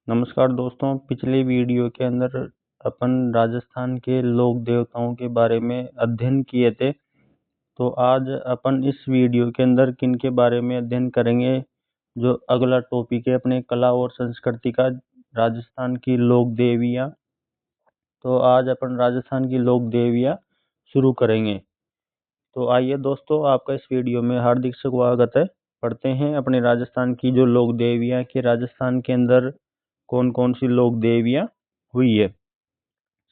नमस्कार दोस्तों, पिछले वीडियो के अंदर अपन राजस्थान के लोक देवताओं के बारे में अध्ययन किए थे। तो आज अपन इस वीडियो के अंदर किन के बारे में अध्ययन करेंगे। जो अगला टॉपिक है अपने कला और संस्कृति का, राजस्थान की लोक देवियाँ। तो आज अपन राजस्थान की लोक देवियाँ शुरू करेंगे। तो आइए दोस्तों, आपका इस वीडियो में हार्दिक स्वागत है। पढ़ते हैं अपने राजस्थान की जो लोक देवियाँ कि राजस्थान के अंदर कौन कौन सी लोक देवियाँ हुई है।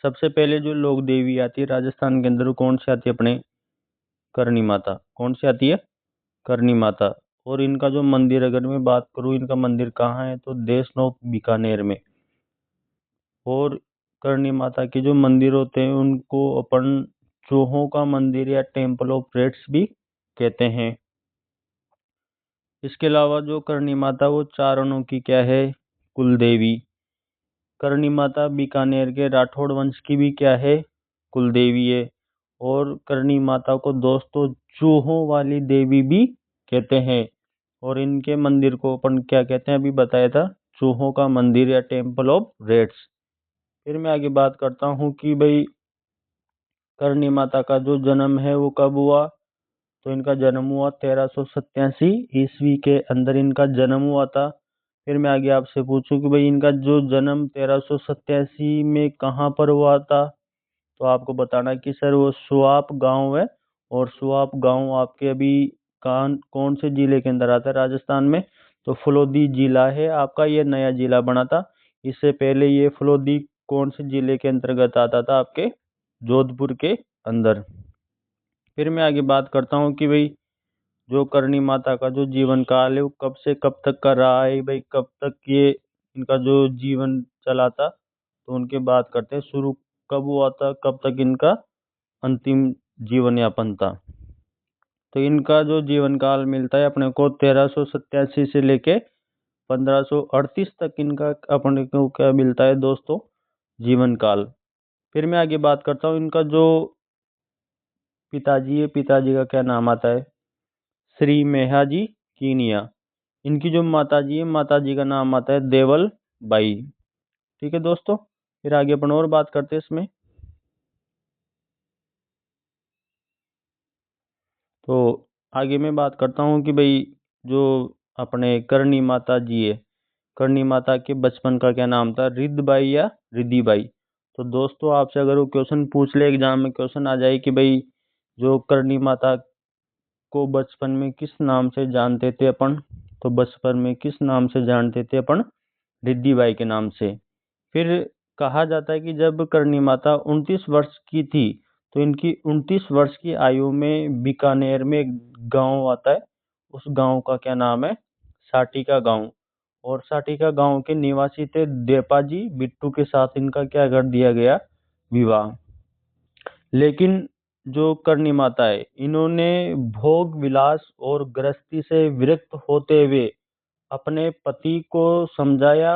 सबसे पहले जो लोक देवी आती है राजस्थान के अंदर, कौन सी आती है अपने, करनी माता। कौन सी आती है, करनी माता। और इनका जो मंदिर, अगर मैं बात करूँ इनका मंदिर कहाँ है, तो देशनोक बीकानेर में। और करनी माता के जो मंदिर होते हैं उनको अपन चूहों का मंदिर या टेम्पल ऑफ रेड्स भी कहते हैं। इसके अलावा जो करनी माता वो चारणों की क्या है, कुल देवी। करनी माता बीकानेर के राठौड़ वंश की भी क्या है, कुल देवी है। और करनी माता को दोस्तों चूहों वाली देवी भी कहते हैं। और इनके मंदिर को अपन क्या कहते हैं, अभी बताया था, चूहों का मंदिर या टेम्पल ऑफ रेड्स। फिर मैं आगे बात करता हूँ कि भाई करनी माता का जो जन्म है वो कब हुआ। तो इनका जन्म हुआ 1387 ईस्वी के अंदर इनका जन्म हुआ था। फिर मैं आगे आपसे पूछूं कि भाई इनका जो जन्म 1387 में कहाँ पर हुआ था, तो आपको बताना कि सर वो सुआप गांव है। और सुआप गांव आपके अभी कौन से जिले के अंदर आता है राजस्थान में, तो फलोदी जिला है आपका। ये नया जिला बना था। इससे पहले ये फलोदी कौन से जिले के अंतर्गत आता था, आपके जोधपुर के अंदर। फिर मैं आगे बात करता हूँ कि भाई जो करनी माता का जो जीवन काल है वो कब से कब तक का रहा है, भाई कब तक ये इनका जो जीवन चला था। तो उनके बात करते हैं, शुरू कब हुआ था, कब तक इनका अंतिम जीवन यापन था। तो इनका जो जीवन काल मिलता है अपने को 1387 से लेके 1538 तक इनका अपने को क्या मिलता है दोस्तों, जीवन काल। फिर मैं आगे बात करता हूँ इनका जो पिताजी है, पिताजी का क्या नाम आता है, श्री मेहाजी कीनिया। इनकी जो माताजी है, माताजी का नाम आता है देवल बाई। ठीक है दोस्तों, फिर आगे अपन और बात करते हैं इसमें। तो आगे मैं बात करता हूँ कि भाई जो अपने करनी माता जी है, करनी माता के बचपन का क्या नाम था, रिद्धबाई या रिद्धिबाई। तो दोस्तों आपसे अगर वो क्वेश्चन पूछ ले, एग्जाम में क्वेश्चन आ जाए कि भाई जो करनी माता को बचपन में किस नाम से जानते थे अपन, तो बचपन में किस नाम से जानते थे अपन, रिद्धिबाई के नाम से। फिर कहा जाता है कि जब करनी माता 29 वर्ष की थी, तो इनकी 29 वर्ष की आयु में बीकानेर में एक गांव आता है। उस गांव का क्या नाम है, साटिका गांव। और साटिका गांव के निवासी थे देपाजी बिट्टू के साथ इनका क्या कर दिया गया, विवाह। लेकिन जो करनी माता है इन्होंने भोग विलास और गृहस्थी से विरक्त होते हुए अपने पति को समझाया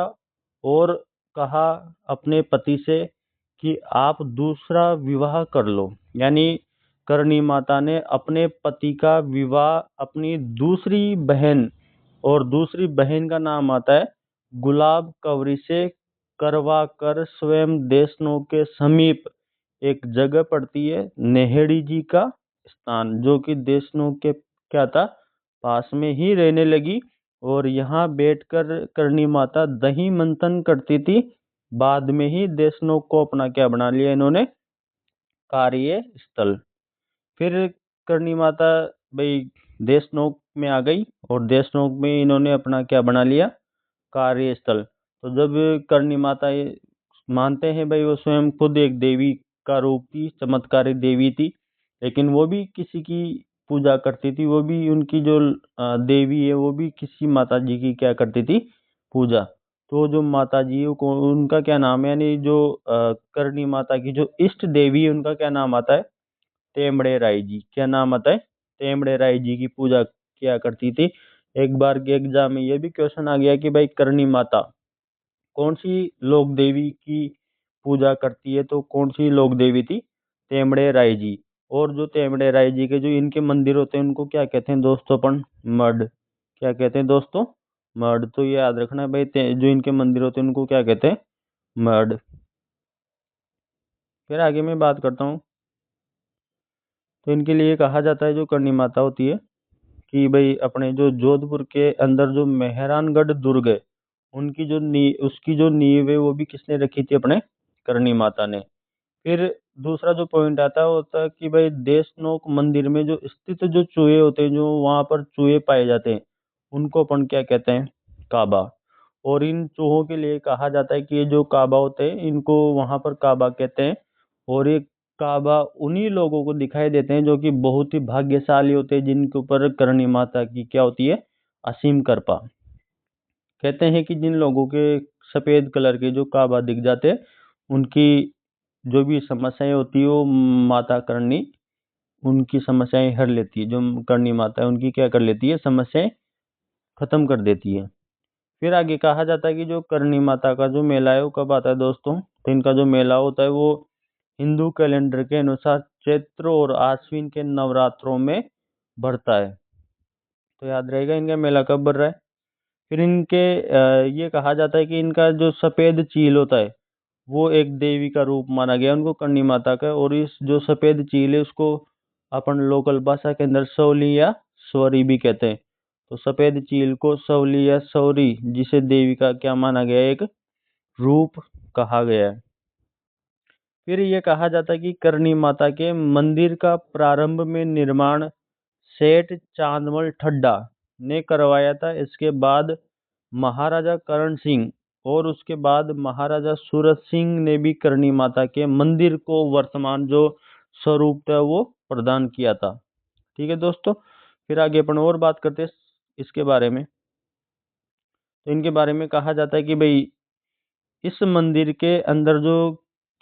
और कहा अपने पति से कि आप दूसरा विवाह कर लो। यानी करणी माता ने अपने पति का विवाह अपनी दूसरी बहन, और दूसरी बहन का नाम आता है गुलाब कवरी से करवा कर स्वयं देशनों के समीप एक जगह पड़ती है नेहड़ी जी का स्थान, जो कि देशनों के क्या था, पास में ही रहने लगी। और यहाँ बैठकर करणी माता दही मंथन करती थी। बाद में ही देशनोक को अपना क्या बना लिया इन्होंने, कार्य स्थल। फिर करणी माता भाई देशनोक में आ गई और देशनोक में इन्होंने अपना क्या बना लिया, कार्यस्थल। तो जब करणी माता ये मानते हैं भाई वो स्वयं खुद एक देवी का रूप थी, चमत्कारी देवी थी, लेकिन वो भी किसी की पूजा करती थी। वो भी उनकी जो देवी है वो भी किसी माता जी की क्या करती थी, पूजा। तो जो माता जी है को उनका क्या नाम है, यानी जो करणी माता की जो इष्ट देवी है उनका क्या नाम आता है, तेमड़े राय जी। क्या नाम आता है, तेमड़े राय जी की पूजा किया करती थी। एक बार के एग्जाम में ये भी क्वेश्चन आ गया कि भाई करणी माता कौन सी लोक देवी की पूजा करती है, तो कौन सी लोक देवी थी, तेमड़े राय जी। और जो तेमड़े राय जी के जो इनके मंदिर होते हैं उनको क्या कहते हैं दोस्तों, अपन मठ। क्या कहते हैं दोस्तों, मर्ड। तो ये याद रखना भाई, जो इनके मंदिर होते हैं उनको क्या कहते हैं? मर्ड। फिर आगे मैं बात करता हूँ। तो इनके लिए कहा जाता है, जो करनी माता होती है, कि भाई अपने जो जोधपुर के अंदर जो मेहरानगढ़ दुर्ग है, उनकी जो उसकी जो नींव है वो भी किसने रखी थी? अपने करनी माता ने। फिर दूसरा जो पॉइंट आता है वो होता है कि भाई देशनोक मंदिर में जो स्थित जो चूहे होते हैं, जो वहां पर चूहे पाए जाते हैं, उनको अपन क्या कहते हैं? काबा। और इन चूहों के लिए कहा जाता है कि ये जो काबा होते हैं, इनको वहां पर काबा कहते हैं। और ये काबा उन्हीं लोगों को दिखाई देते हैं जो कि बहुत ही भाग्यशाली होते हैं, जिनके ऊपर करणी माता की क्या होती है? असीम कृपा। कहते हैं कि जिन लोगों के सफेद कलर के जो काबा दिख जाते हैं, उनकी जो भी समस्याएं होती है वो माता करनी उनकी समस्याएं हर लेती है। जो करनी माता है उनकी क्या कर लेती है? समस्याएं खत्म कर देती है। फिर आगे कहा जाता है कि जो करनी माता का जो मेला है वो कब आता है दोस्तों? तो इनका जो मेला होता है वो हिंदू कैलेंडर के अनुसार चैत्र और आश्विन के नवरात्रों में बढ़ता है। तो याद रहेगा इनका मेला कब बढ़ रहा है। फिर इनके ये कहा जाता है कि इनका जो सफेद चील होता है वो एक देवी का रूप माना गया उनको, करनी माता का। और इस जो सफेद चील है उसको अपन लोकल भाषा के अंदर सवली या स्वरी भी कहते हैं। तो सफेद चील को सवली या सौरी, जिसे देवी का क्या माना गया है? एक रूप कहा गया है। फिर ये कहा जाता है कि करनी माता के मंदिर का प्रारंभ में निर्माण सेठ चांदमल ठड्डा ने करवाया था। इसके बाद महाराजा करण सिंह और उसके बाद महाराजा सूरत सिंह ने भी करनी माता के मंदिर को वर्तमान जो स्वरूप था वो प्रदान किया था। ठीक है दोस्तों। फिर आगे अपन और बात करते हैं इसके बारे में। तो इनके बारे में कहा जाता है कि भाई इस मंदिर के अंदर जो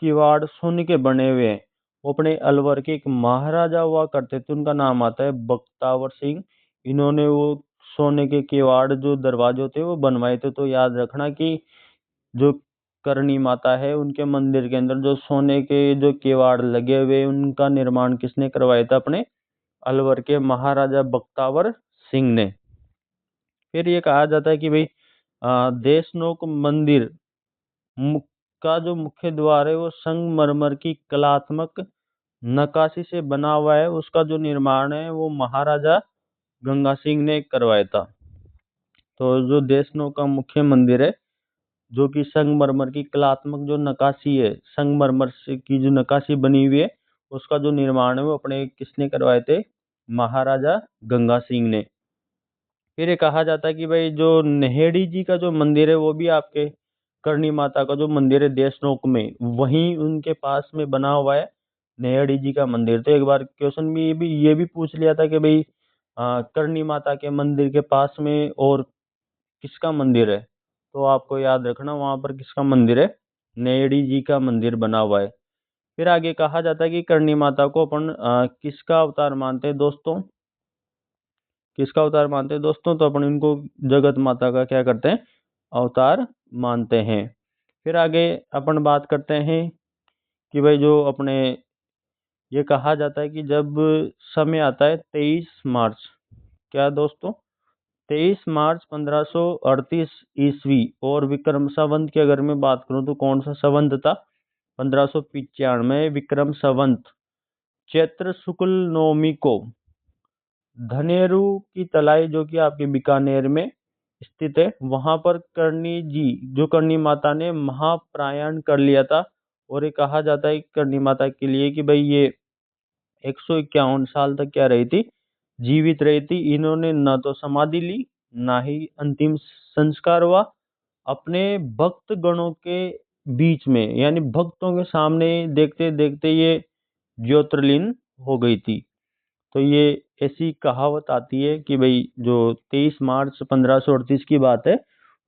किवाड़ सोने के बने हुए हैं, वो अपने अलवर के एक महाराजा हुआ करते थे, उनका नाम आता है बख्तावर सिंह। इन्होंने वो सोने के किवाड़ जो दरवाजे थे वो बनवाए थे। तो याद रखना कि जो करणी माता है उनके मंदिर के अंदर जो सोने के जो किवाड़ लगे हुए उनका निर्माण किसने करवाया था? अपने अलवर के महाराजा बख्तावर सिंह ने। फिर ये कहा जाता है कि भाई देशनोक मंदिर का जो मुख्य द्वार है वो संगमरमर की कलात्मक नक्काशी से बना हुआ है। उसका जो निर्माण है वो महाराजा गंगा सिंह ने करवाया था। तो जो देशनोक का मुख्य मंदिर है, जो कि संगमरमर की कलात्मक जो नक्काशी है, संगमरमर से की जो नक्काशी बनी हुई है, उसका जो निर्माण है वो अपने किसने करवाए थे? महाराजा गंगा सिंह ने। फिर ये कहा जाता है कि भाई जो नेहेड़ी जी का जो मंदिर है वो भी आपके करनी माता का जो मंदिर है देशनोक में, वहीं उनके पास में बना हुआ है नेहेड़ी जी का मंदिर। तो एक बार क्वेश्चन में ये भी पूछ लिया था कि भाई करनी माता के मंदिर के पास में और किसका मंदिर है? तो आपको याद रखना वहां पर किसका मंदिर है? नेहेड़ी जी का मंदिर बना हुआ है। फिर आगे कहा जाता है कि करनी माता को अपन किसका अवतार मानते हैं दोस्तों? किसका अवतार मानते हैं दोस्तों? तो अपन इनको जगत माता का क्या करते हैं? अवतार मानते हैं। फिर आगे अपन बात करते हैं कि भाई जो अपने ये कहा जाता है कि जब समय आता है 23 मार्च, क्या दोस्तों? 23 मार्च 1538 ईस्वी और विक्रम संवत की अगर मैं बात करूं तो कौन सा संवत था? 1595 विक्रम संवत चैत्र शुक्ल नवमी को धनेरू की तलाई, जो कि आपके बीकानेर में स्थित है, वहां पर करनी जी जो करनी माता ने महाप्रयाण कर लिया था। और ये कहा जाता है करनी माता के लिए कि भाई ये 151 साल तक क्या रही थी? जीवित रही थी। इन्होंने न तो समाधि ली, ना ही अंतिम संस्कार हुआ। अपने भक्त गणों के बीच में यानी भक्तों के सामने देखते देखते ये ज्योतिर्लीन हो गई थी। तो ये ऐसी कहावत आती है कि भाई जो 23 मार्च 1538 की बात है,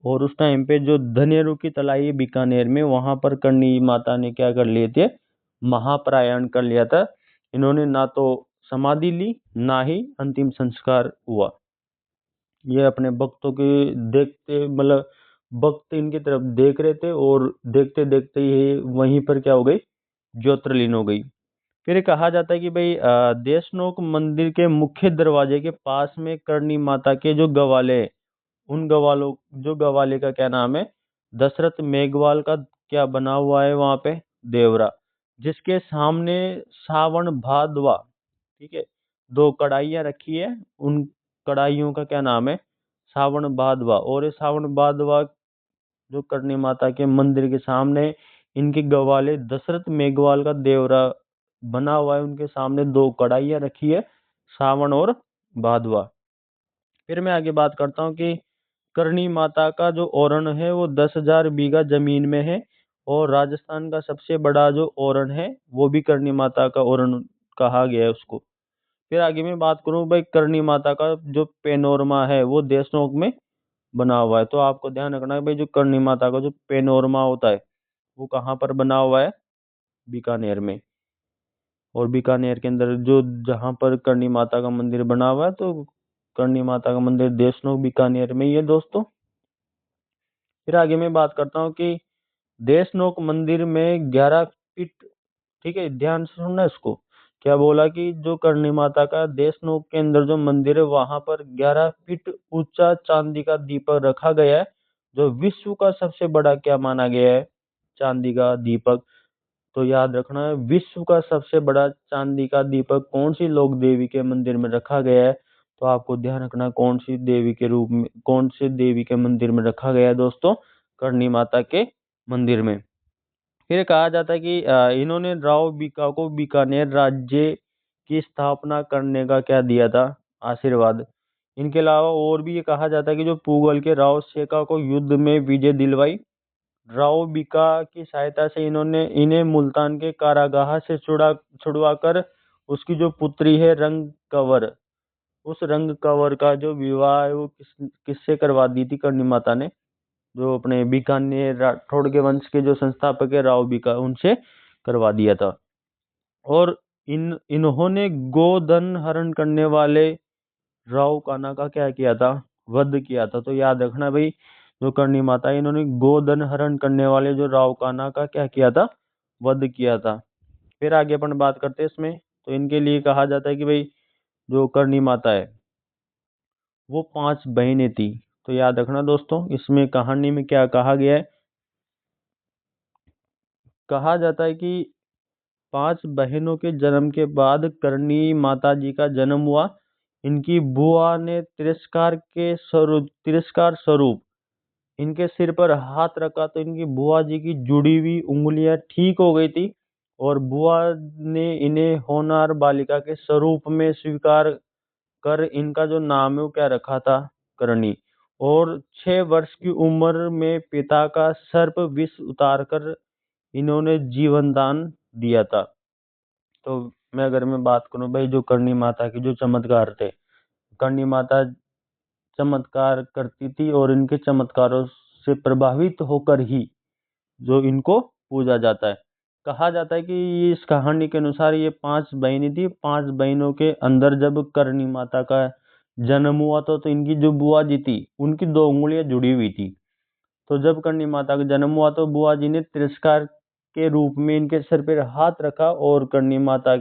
और उस टाइम पे जो धनेरू की तलाई है बीकानेर में, वहां पर करनी माता ने क्या कर लिए थे? महाप्रयाण कर लिया था। इन्होंने ना तो समाधि ली, ना ही अंतिम संस्कार हुआ। ये अपने भक्तों के देखते मतलब भक्त इनकी तरफ देख रहे थे, और देखते देखते ये वहीं पर क्या हो गई? ज्योतिर्लीन हो गई। फिर कहा जाता है कि भाई देशनोक मंदिर के मुख्य दरवाजे के पास में करनी माता के जो गवाले हैं, उन गवालों जो गवाले का क्या नाम है, दशरथ मेघवाल का क्या बना हुआ है वहां पे, देवरा, जिसके सामने सावन भादवा, ठीक है, दो कढ़ाइयाँ रखी है, उन कढ़ाइयों का क्या नाम है, सावन भादवा। और ये सावन भादवा जो करनी माता के मंदिर के सामने इनके गवाले दशरथ मेघवाल का देवरा बना हुआ है, उनके सामने दो कढ़ाइयाँ रखी है, सावन और भादवा। फिर मैं आगे बात करता हूँ कि करणी माता का जो ओरण है वो 10,000 बीघा जमीन में है, और राजस्थान का सबसे बड़ा जो ओरण है वो भी करणी माता का ओरण कहा गया है उसको। फिर आगे मैं बात करूँ भाई, करणी माता का जो पेनोरमा है वो देशनोक में बना हुआ है। तो आपको ध्यान रखना है भाई, जो करणी माता का जो पेनोरमा होता है वो कहाँ पर बना हुआ है, बीकानेर में। और बीकानेर के अंदर जो जहाँ पर करणी माता का मंदिर बना हुआ है, तो करणी माता का मंदिर देशनोक बीकानेर में ही है दोस्तों। फिर आगे मैं बात करता हूँ कि देशनोक मंदिर में 11 फीट, ठीक है, ध्यान से सुनना इसको, क्या बोला कि जो करणी माता का देशनोक के अंदर जो मंदिर है वहां पर 11 फीट ऊंचा चांदी का दीपक रखा गया है, जो विश्व का सबसे बड़ा क्या माना गया है, चांदी का दीपक। तो याद रखना है, विश्व का सबसे बड़ा चांदी का दीपक कौन सी लोक देवी के मंदिर में रखा गया है। तो आपको ध्यान रखना कौन सी देवी के रूप में, कौन से देवी के मंदिर में रखा गया है दोस्तों, करणी माता के मंदिर में। फिर कहा जाता है कि इन्होंने राव बीका को बीकानेर राज्य की स्थापना करने का क्या दिया था, आशीर्वाद। इनके अलावा और भी ये कहा जाता है कि जो पुगल के राव शेखा को युद्ध में विजय दिलवाई, राव बीका की सहायता से इन्होंने इन्हें मुल्तान के कारागाह से छुड़वाकर उसकी जो पुत्री है रंग कंवर, उस रंग कंवर का जो विवाह है वो किससे करवा दी थी, करणी माता ने, जो अपने बीकानेर राठौड़ के वंश के जो संस्थापक है राव बीका, उनसे करवा दिया था। और इन्होंने गोधन हरण करने वाले राव कान्हा का क्या किया था, वध किया था। तो याद रखना भाई, जो करणी माता है इन्होंने गोधन हरण करने वाले जो राव कान्हा का क्या किया था, वध किया था। फिर आगे अपन बात करते हैं इसमें। तो इनके लिए कहा जाता है कि भाई जो करणी माता है वो 5 बहनें थी। तो याद रखना दोस्तों, इसमें कहानी में क्या कहा गया है, कहा जाता है कि 5 बहनों के जन्म के बाद करणी माता जी का जन्म हुआ। इनकी बुआ ने तिरस्कार स्वरूप इनके सिर पर हाथ रखा, तो इनकी बुआ जी की जुड़ी हुई उंगलियां ठीक हो गई थी, और बुआ ने इन्हें होनहार बालिका के स्वरूप में स्वीकार कर इनका जो नाम है वो क्या रखा था, करणी। और 6 वर्ष की उम्र में पिता का सर्प विष उतारकर इन्होंने जीवन दान दिया था। तो मैं बात करूं भाई, जो करणी माता के जो चमत्कार थे, करणी माता चमत्कार करती थी, और इनके चमत्कारों से प्रभावित होकर ही जो इनको पूजा जाता है। कहा जाता है कि इस कहानी के अनुसार ये 5 बहनें थी, 5 बहनों के अंदर जब करणी माता का जन्म हुआ तो इनकी जो बुआ जी थी उनकी 2 उंगलियां जुड़ी हुई थी। तो जब करणी माता का जन्म हुआ तो बुआ जी ने तिरस्कार के रूप में इनके सिर पर हाथ रखा, और करणी माता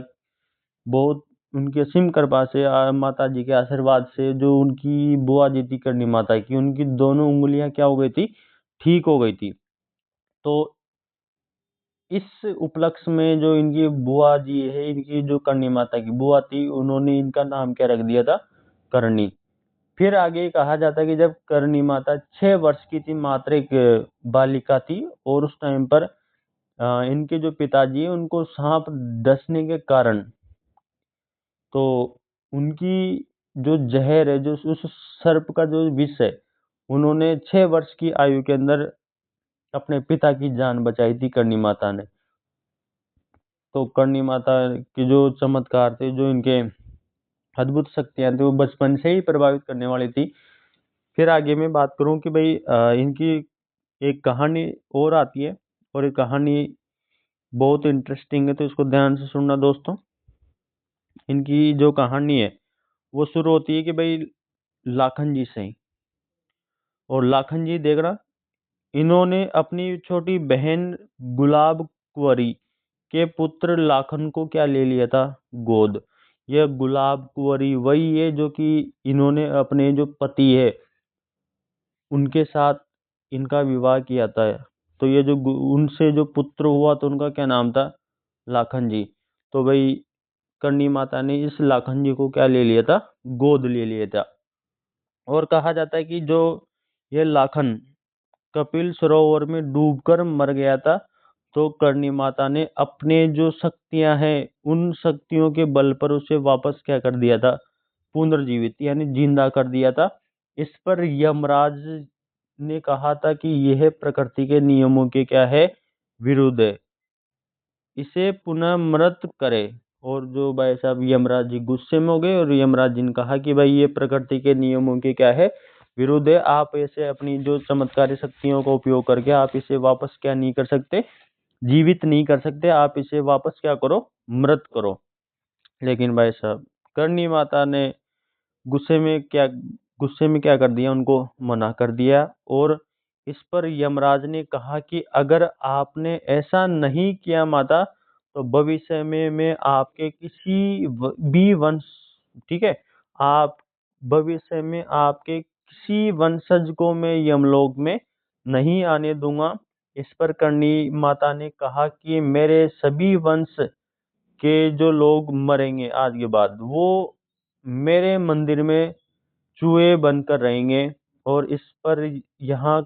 बहुत उनकी असीम कृपा से, माता जी के आशीर्वाद से, जो उनकी बुआ जी थी करणी माता की, उनकी दोनों उंगलियां क्या हो गई थी, ठीक हो गई थी। तो इस उपलक्ष्य में जो इनकी बुआ जी है, इनकी जो करणी माता की बुआ थी, उन्होंने इनका नाम क्या रख दिया था, करणी। फिर आगे कहा जाता है कि जब करणी माता 6 वर्ष की थी, मात्र एक बालिका थी, और उस टाइम पर इनके जो पिताजी है उनको सांप डसने के कारण, तो उनकी जो जहर है, जो उस सर्प का जो विष है, उन्होंने 6 वर्ष की आयु के अंदर अपने पिता की जान बचाई थी करणी माता ने। तो करणी माता के जो चमत्कार थे, जो इनके अद्भुत शक्तियां थी, वो बचपन से ही प्रभावित करने वाली थी। फिर आगे मैं बात करूं कि भाई इनकी एक कहानी और आती है, और ये कहानी बहुत इंटरेस्टिंग है, तो इसको ध्यान से सुनना दोस्तों। इनकी जो कहानी है वो शुरू होती है कि भाई लाखन जी से। और लाखन जी देखना, इन्होंने अपनी छोटी बहन गुलाब कुंवरी के पुत्र लाखन को क्या ले लिया था, गोद। यह गुलाब कुंवरी वही है जो कि इन्होंने अपने जो पति है उनके साथ इनका विवाह किया था। तो ये जो उनसे जो पुत्र हुआ तो उनका क्या नाम था, लाखन जी। तो भाई करणी माता ने इस लाखन जी को क्या ले लिया था, गोद ले लिया था। और कहा जाता है कि जो ये लाखन कपिल सरोवर में डूबकर मर गया था, तो करणी माता ने अपने जो शक्तियां हैं उन शक्तियों के बल पर उसे वापस क्या कर दिया था, पुनर्जीवित यानी जिंदा कर दिया था। इस पर यमराज ने कहा था कि यह प्रकृति के नियमों के क्या है, विरुद्ध है, इसे पुनः मृत करे। और जो भाई साहब यमराज जी गुस्से में हो गए और यमराज जी ने कहा कि भाई ये प्रकृति के नियमों के क्या है, विरुद्ध है, आप ऐसे अपनी जो चमत्कारी शक्तियों का उपयोग करके आप इसे वापस क्या नहीं कर सकते, जीवित नहीं कर सकते, आप इसे वापस क्या करो, मृत करो। लेकिन भाई साहब करणी माता ने गुस्से में क्या कर दिया, उनको मना कर दिया। और इस पर यमराज ने कहा कि अगर आपने ऐसा नहीं किया माता, तो भविष्य में मैं आपके किसी भी वंश, ठीक है, आप भविष्य में आपके किसी वंशज को मैं यमलोक में नहीं आने दूंगा। इस पर करणी माता ने कहा कि मेरे सभी वंश के जो लोग मरेंगे आज के बाद, वो मेरे मंदिर में चूहे बनकर रहेंगे। और इस पर यहाँ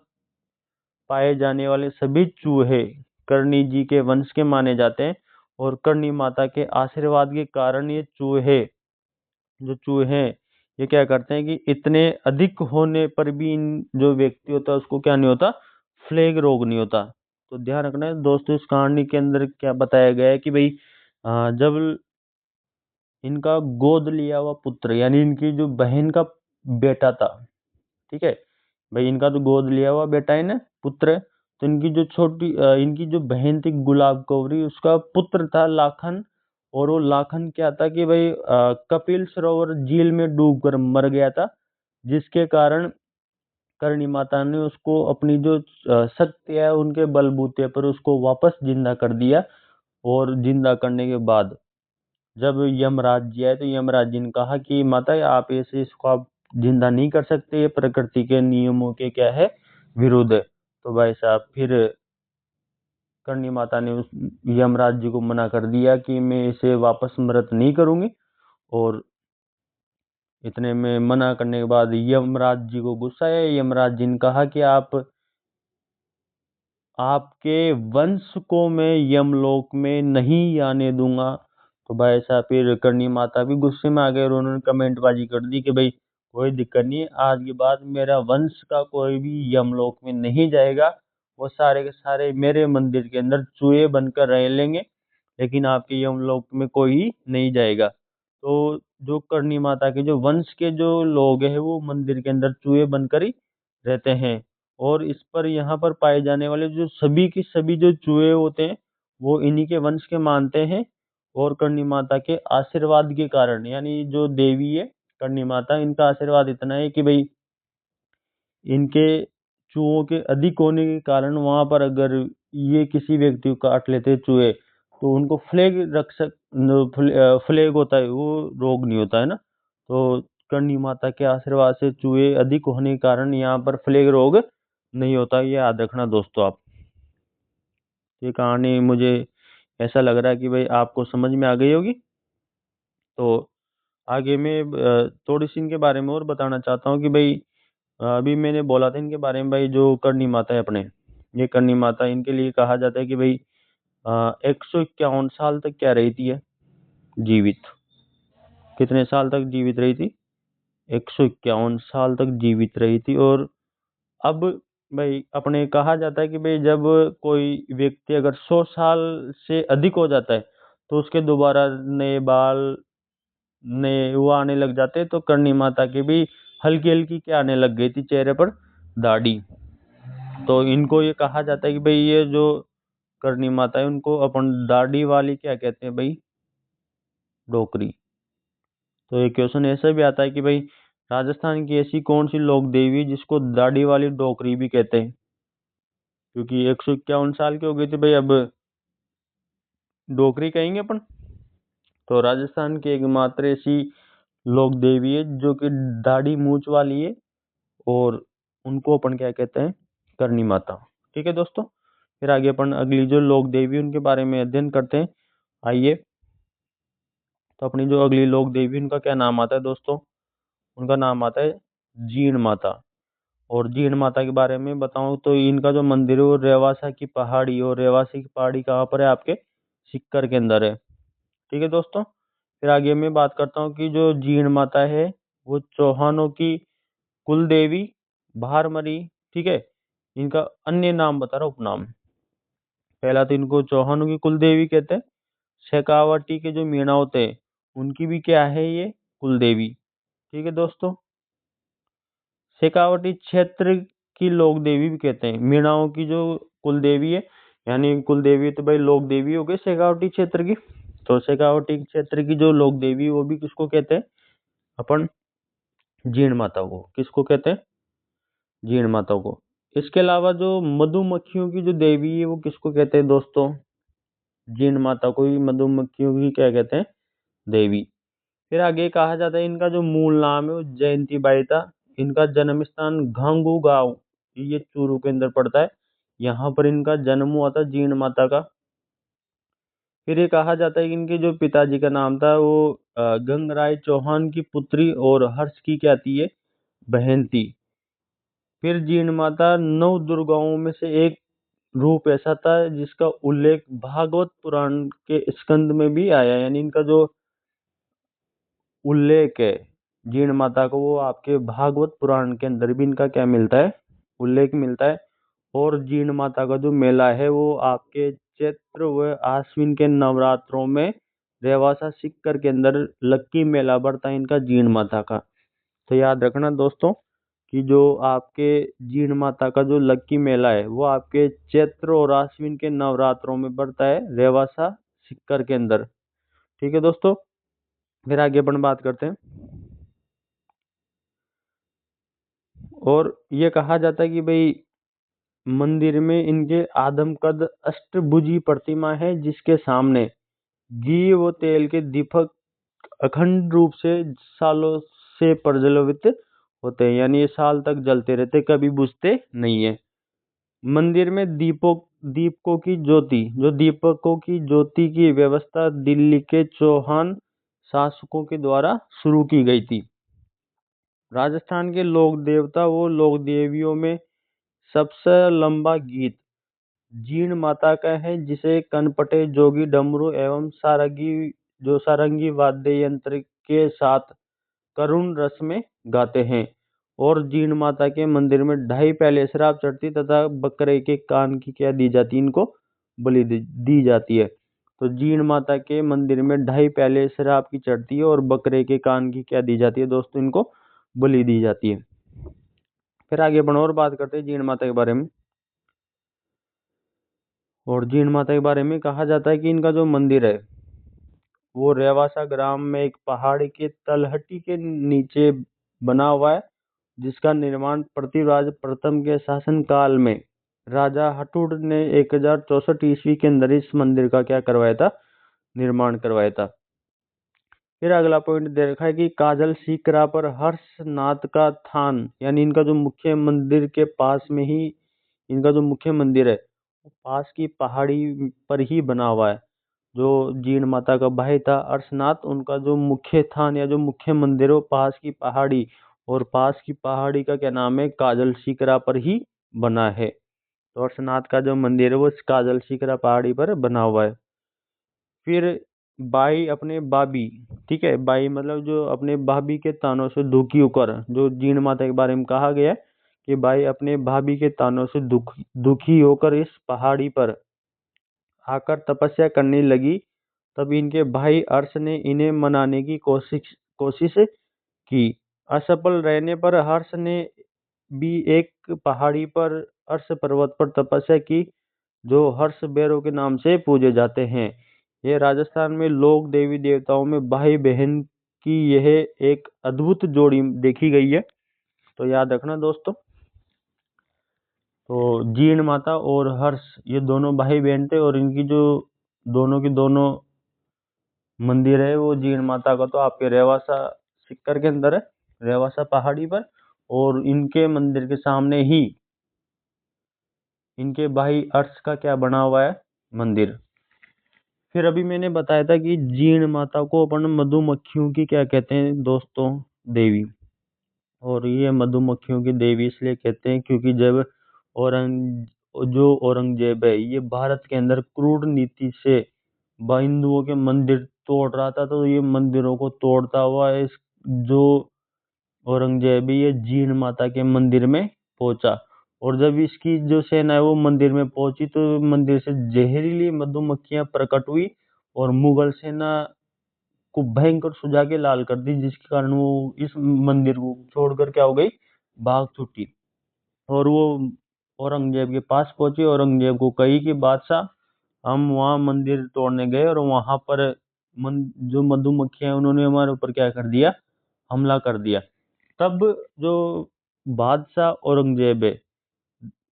पाए जाने वाले सभी चूहे करणी जी के वंश के माने जाते हैं। और करणी माता के आशीर्वाद के कारण ये चूहे हैं, ये क्या करते हैं कि इतने अधिक होने पर भी इन जो व्यक्ति होता है उसको क्या नहीं होता, फ्लेग रोग नहीं होता। तो ध्यान रखना है दोस्तों, इस कहानी के अंदर क्या बताया गया है कि भाई जब इनका गोद लिया हुआ पुत्र यानी इनकी जो बहन का बेटा था, ठीक है, भाई इनका तो गोद लिया हुआ बेटा है ना, पुत्र है। तो इनकी जो बहन थी गुलाब कौरी, उसका पुत्र था लाखन। और वो लाखन क्या था कि भाई कपिल सरोवर झील में डूबकर मर गया था, जिसके कारण करणी माता ने उसको अपनी जो शक्ति है उनके बलबूते पर उसको वापस जिंदा कर दिया। और जिंदा करने के बाद जब यमराज जी आए तो यमराज जी ने कहा कि माता आप ऐसे इसको आप जिंदा नहीं कर सकते, ये प्रकृति के नियमों के क्या है, विरुद्ध है। तो भाई साहब फिर करणी माता ने उस यमराज जी को मना कर दिया कि मैं इसे वापस मृत नहीं करूंगी। और इतने में मना करने के बाद यमराज जी को गुस्सा आया। यमराज जी ने कहा कि आपके वंश को मैं यमलोक में नहीं आने दूंगा। तो भाई साहब फिर करणी माता भी गुस्से में आ गए और उन्होंने कमेंट बाजी कर दी कि भाई कोई दिक्कत नहीं, आज के बाद मेरा वंश का कोई भी यमलोक में नहीं जाएगा, वो सारे के सारे मेरे मंदिर के अंदर चूहे बनकर रह लेंगे, लेकिन आपके यमलोक में कोई नहीं जाएगा। तो जो करणी माता के जो वंश के जो लोग हैं वो मंदिर के अंदर चूहे बनकर ही रहते हैं। और इस पर यहाँ पर पाए जाने वाले जो सभी के सभी जो चूहे होते हैं वो इन्हीं के वंश के मानते हैं। और करणी माता के आशीर्वाद के कारण यानी जो देवी है करणी माता, इनका आशीर्वाद इतना है कि भाई इनके चूहों के अधिक होने के कारण वहां पर अगर ये किसी व्यक्ति को काट लेते चूहे, तो उनको फ्लेग होता है, वो रोग नहीं होता है ना। तो करणी माता के आशीर्वाद से चूहे अधिक होने के कारण यहाँ पर फ्लेग रोग नहीं होता, ये याद रखना दोस्तों आप। ये कहानी मुझे ऐसा लग रहा है कि भाई आपको समझ में आ गई होगी। तो आगे मैं थोड़ी सी इनके बारे में और बताना चाहता हूँ कि भाई अभी मैंने बोला था इनके बारे में, भाई जो करणी माता है अपने, ये करणी माता इनके लिए कहा जाता है कि भाई 151 साल तक क्या रही थी ये जीवित। कितने साल तक जीवित रही थी, 151 साल तक जीवित रही थी। और अब भाई अपने कहा जाता है कि भाई जब कोई व्यक्ति अगर 100 साल से अधिक हो जाता है तो उसके दोबारा नए बाल नए वो आने लग जाते हैं। तो करणी माता की भी हल्की हल्की क्या आने लग गई थी चेहरे पर दाढ़ी। तो इनको ये कहा जाता है कि भाई ये जो करणी माता है उनको अपन दाढ़ी वाली क्या कहते हैं भाई, डोकरी। तो एक क्वेश्चन ऐसा भी आता है कि भाई राजस्थान की ऐसी कौन सी लोक देवी है जिसको दाढ़ी वाली डोकरी भी कहते हैं, क्योंकि 151 साल की हो गई थी भाई, अब डोकरी कहेंगे अपन। तो राजस्थान की एकमात्र ऐसी लोक देवी है जो कि दाढ़ी मूंछ वाली है। और उनको अपन क्या कहते हैं, करणी माता। ठीक है दोस्तों, फिर आगे अपन अगली जो लोक देवी उनके बारे में अध्ययन करते हैं। आइए, तो अपनी जो अगली लोक देवी उनका क्या नाम आता है दोस्तों, उनका नाम आता है जीण माता। और जीण माता के बारे में बताऊं तो इनका जो मंदिर है वो रेवासा की पहाड़ी, और रेवासा की पहाड़ी कहाँ पर है, आपके सिक्कर के अंदर है। ठीक है दोस्तों, फिर आगे मैं बात करता हूँ कि जो जीण माता है वो चौहानों की कुल देवी, भारमरी। ठीक है, इनका अन्य नाम बता रहा हूं, उपनाम। पहला तो इनको चौहानों की कुल देवी कहते हैं। शेखावटी के जो मीणा होते हैं उनकी भी क्या है, ये कुल देवी। ठीक है दोस्तों, शेखावटी क्षेत्र की लोक देवी भी कहते हैं। मीणाओं की जो कुल देवी है, यानी कुल देवी तो भाई लोक देवी हो गई शेखावटी क्षेत्र की। तो शेखावटी क्षेत्र की जो लोक देवी वो भी किसको कहते हैं, अपन जीण माता को। किसको कहते हैं, जीण माता को। इसके अलावा जो मधुमक्खियों की जो देवी है वो किसको कहते हैं दोस्तों, जीण माता को ही मधुमक्खियों की क्या कहते हैं, देवी। फिर आगे कहा जाता है इनका जो मूल नाम है वो जयंती बाई था। इनका जन्म स्थान घांगू गांव, ये चूरू के अंदर पड़ता है। यहाँ पर इनका जन्म हुआ था जीण माता का। फिर ये कहा जाता है कि इनके जो पिताजी का नाम था वो गंगराय चौहान की पुत्री और हर्ष की क्या थी, ये बहन थी। फिर जीण माता नौ दुर्गाओं में से एक रूप ऐसा था जिसका उल्लेख भागवत पुराण के स्कंद में भी आया। यानी इनका जो उल्लेख है जीण माता को, वो आपके भागवत पुराण के अंदर भी इनका क्या मिलता है, उल्लेख मिलता है। और जीण माता का जो मेला है वो आपके चैत्र व आश्विन के नवरात्रों में रेवासा सिक्कर के अंदर लक्की मेला बढ़ता है इनका जीण माता का। तो याद रखना दोस्तों कि जो आपके जीण माता का जो लक्की मेला है वो आपके चैत्र और आश्विन के नवरात्रों में बढ़ता है रेवासा सिक्कर के अंदर। ठीक है दोस्तों, फिर आगे अपन बात करते हैं। और ये कहा जाता है कि भाई मंदिर में इनके आदमकद अष्टभुजी प्रतिमा है जिसके सामने घी व तेल के दीपक अखंड रूप से सालों से प्रज्वलित होते हैं। यानी ये साल तक जलते रहते, कभी बुझते नहीं है। मंदिर में दीपकों की ज्योति, जो दीपकों की ज्योति की व्यवस्था दिल्ली के चौहान शासकों के द्वारा शुरू की गई थी। राजस्थान के लोक देवता वो लोक देवियों में सबसे लंबा गीत जीण माता का है, जिसे कनपटे जोगी डमरू एवं सारंगी वाद्य यंत्र के साथ करुण रस में गाते हैं। और जीण माता के मंदिर में 2.5 पहले शराब चढ़ती तथा बकरे के कान की क्या दी जाती है, इनको बलि दी जाती है। तो जीण माता के मंदिर में 2.5 पहले शराब की चढ़ती है और बकरे के कान की क्या दी जाती है दोस्तों, इनको बलि दी जाती है। फिर आगे बढ़ो और बात करते हैं जीण माता के बारे में। और जीण माता के बारे में कहा जाता है कि इनका जो मंदिर है वो रेवासा ग्राम में एक पहाड़ी के तलहटी के नीचे बना हुआ है, जिसका निर्माण पृथ्वीराज प्रथम के शासन काल में राजा हटुड़ ने 1064 ईस्वी के अंदर इस मंदिर का क्या करवाया था, निर्माण करवाया था। फिर अगला पॉइंट दे रखा है कि काजल सीकरा पर हर्षनाथ का थान, यानी इनका जो मुख्य मंदिर के पास में ही इनका जो मुख्य मंदिर है वो पास की पहाड़ी पर ही बना हुआ है। जो जीण माता का भाई था अर्शनाथ, उनका जो मुख्य स्थान या जो मुख्य मंदिर है वो पास की पहाड़ी, और पास की पहाड़ी का क्या नाम है, काजल शिकरा पर ही बना है। तो अर्शनाथ का जो मंदिर है वो इस काजल शिकरा पहाड़ी पर बना हुआ है। फिर बाई अपने भाभी, ठीक है, बाई मतलब जो अपने भाभी के तानों से दुखी होकर, जो जीण माता के बारे में कहा गया है कि बाई अपने भाभी के तानों से दुखी होकर इस पहाड़ी पर आकर तपस्या करने लगी। तब इनके भाई अर्श ने इन्हें मनाने की कोशिश की। असफल रहने पर हर्ष ने भी एक पहाड़ी पर अर्श पर्वत पर तपस्या की, जो हर्ष भैरव के नाम से पूजे जाते हैं। ये राजस्थान में लोक देवी देवताओं में भाई बहन की यह एक अद्भुत जोड़ी देखी गई है। तो याद रखना दोस्तों, तो जीण माता और हर्ष ये दोनों भाई बहन थे, और इनकी जो दोनों की दोनों मंदिर है वो जीण माता का तो आपके रेवासा सिक्कर के अंदर है, रेवासा पहाड़ी पर। और इनके मंदिर के सामने ही इनके भाई अर्श का क्या बना हुआ है, मंदिर। फिर अभी मैंने बताया था कि जीण माता को अपन मधुमक्खियों की क्या कहते हैं दोस्तों, देवी। और ये मधुमक्खियों की देवी इसलिए कहते हैं क्योंकि जब औरंग जो औरंगजेब है ये भारत के अंदर क्रूर नीति से हिंदुओं के मंदिर तोड़ रहा था, तो ये मंदिरों को तोड़ता हुआ इस जो औरंगजेब है ये जीण माता के मंदिर में पहुंचा। और जब इसकी जो सेना है वो मंदिर में पहुंची तो मंदिर से जहरीली मधुमक्खियां प्रकट हुई और मुगल सेना को भयंकर सुझा के लाल कर दी, जिसके कारण वो इस मंदिर को छोड़कर क्या हो गई, भाग छुट्टी। और वो औरंगजेब के पास पहुंचे, औरंगजेब को कही कि बादशाह हम वहाँ मंदिर तोड़ने गए और वहां पर जो मधुमक्खियां हैं उन्होंने हमारे ऊपर क्या कर दिया, हमला कर दिया। तब जो बादशाह औरंगजेब है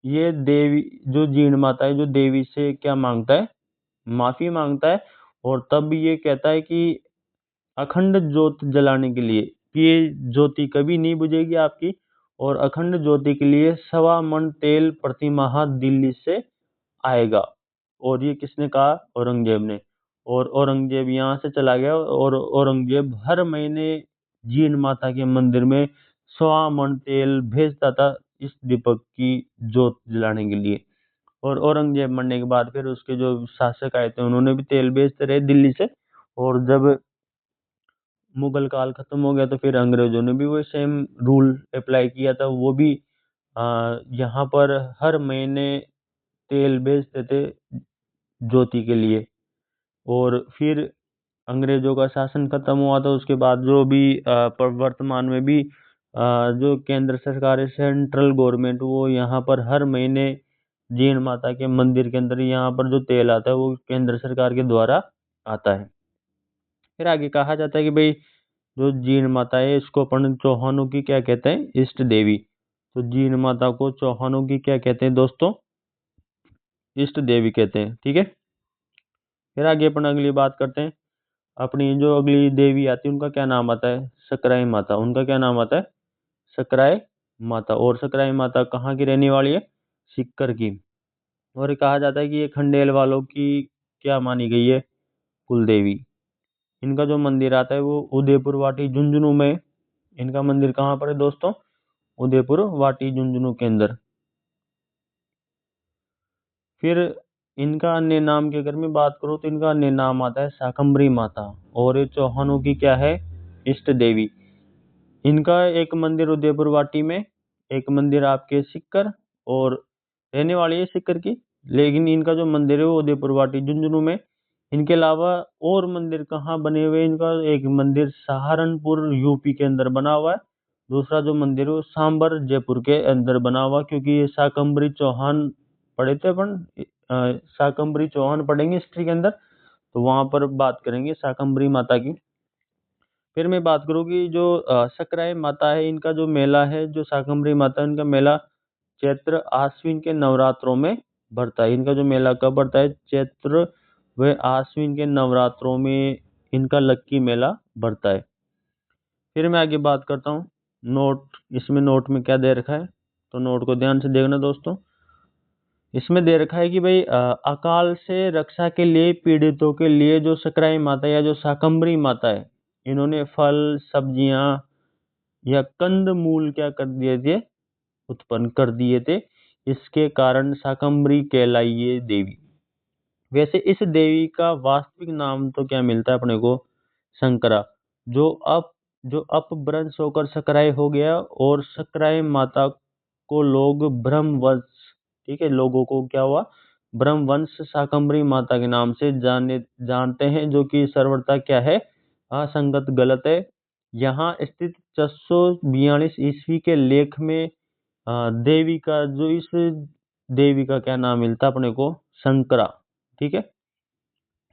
ये देवी जो जीण माता है जो देवी से क्या मांगता है, माफी मांगता है। और तब ये कहता है कि अखंड ज्योत जलाने के लिए, कि ये ज्योति कभी नहीं बुझेगी आपकी, और अखंड ज्योति के लिए 1.25 मन तेल प्रति माह दिल्ली से आएगा। और ये किसने कहा, औरंगजेब ने। और औरंगजेब यहाँ से चला गया और औरंगजेब हर महीने जीण माता के मंदिर में 1.25 मन तेल भेजता था इस दीपक की जोत जलाने के लिए। और औरंगजेब मरने के बाद फिर उसके जो शासक आए थे उन्होंने भी तेल भेजते रहे दिल्ली से। और जब मुगल काल खत्म हो गया तो फिर अंग्रेजों ने भी वो सेम रूल अप्लाई किया था, वो भी यहाँ पर हर महीने तेल भेजते थे ज्योति के लिए। और फिर अंग्रेजों का शासन खत्म हुआ तो उसके बाद जो भी पर वर्तमान में भी जो केंद्र सरकार है, सेंट्रल गवर्नमेंट, वो यहाँ पर हर महीने जीण माता के मंदिर के अंदर यहाँ पर जो तेल आता है वो केंद्र सरकार के द्वारा आता है। फिर आगे कहा जाता है कि भाई जो जीण माता है इसको अपन चौहानों की क्या कहते हैं, इष्ट देवी। तो जीण माता को चौहानों की क्या कहते हैं दोस्तों, इष्ट देवी कहते हैं, ठीक है। फिर आगे अपन अगली बात करते हैं। अपनी जो अगली देवी आती है उनका क्या नाम आता है, सकराई माता। उनका क्या नाम आता है, सकराई माता। और सकराई माता कहाँ की रहने वाली है, सिक्कर की। और ये कहा जाता है कि ये खंडेल वालों की क्या मानी गई है, कुल देवी। इनका जो मंदिर आता है वो उदयपुर वाटी झुंझुनू में। इनका मंदिर कहाँ पर है दोस्तों, उदयपुर वाटी झुंझुनू के अंदर। फिर इनका अन्य नाम की अगर मैं बात करूँ तो इनका अन्य नाम आता है शाकंभरी माता। और ये चौहानों की क्या है, इष्ट देवी। इनका एक मंदिर उदयपुर वाटी में, एक मंदिर आपके सिक्कर, और रहने वाली है सिक्कर की, लेकिन इनका जो मंदिर है वो उदयपुर वाटी झुंझुनू में। इनके अलावा और मंदिर कहाँ बने हुए हैं, इनका एक मंदिर सहारनपुर यूपी के अंदर बना हुआ है। दूसरा जो मंदिर है वो सांबर जयपुर के अंदर बना हुआ, क्योंकि ये शाकंभरी चौहान पढ़े थे अपन, शाकंभरी चौहान पढ़ेंगे हिस्ट्री के अंदर, तो वहां पर बात करेंगे शाकंभरी माता की। फिर मैं बात करूँ कि जो सकराई माता है इनका जो मेला है, जो शाकंभरी माता है इनका मेला चैत्र आश्विन के नवरात्रों में बढ़ता है। इनका जो मेला कब बढ़ता है, चैत्र व आश्विन के नवरात्रों में इनका लक्की मेला बढ़ता है। फिर मैं आगे बात करता हूँ नोट, इसमें नोट में क्या दे रखा है, तो नोट को ध्यान से देखना दोस्तों। इसमें दे रखा है कि भाई अकाल से रक्षा के लिए पीड़ितों के लिए जो सकराई माता या जो शाकंभरी माता है इन्होंने फल सब्जियां या कंद मूल क्या कर दिए थे, उत्पन्न कर दिए थे। इसके कारण शाकंभरी कहलाई ये देवी। वैसे इस देवी का वास्तविक नाम तो क्या मिलता है अपने को, शंकरा। जो अप जो अपभ्रंश होकर सकराई हो गया, और सकराई माता को लोग ब्रह्मवंश, ठीक है, लोगों को क्या हुआ, ब्रह्मवंश शाकंभरी माता के नाम से जानते हैं, जो कि सर्वथा क्या है, असंगत, गलत है। यहाँ स्थित 642 ईस्वी के लेख में देवी का जो इस देवी का क्या नाम मिलता अपने को, शंकरा, ठीक है।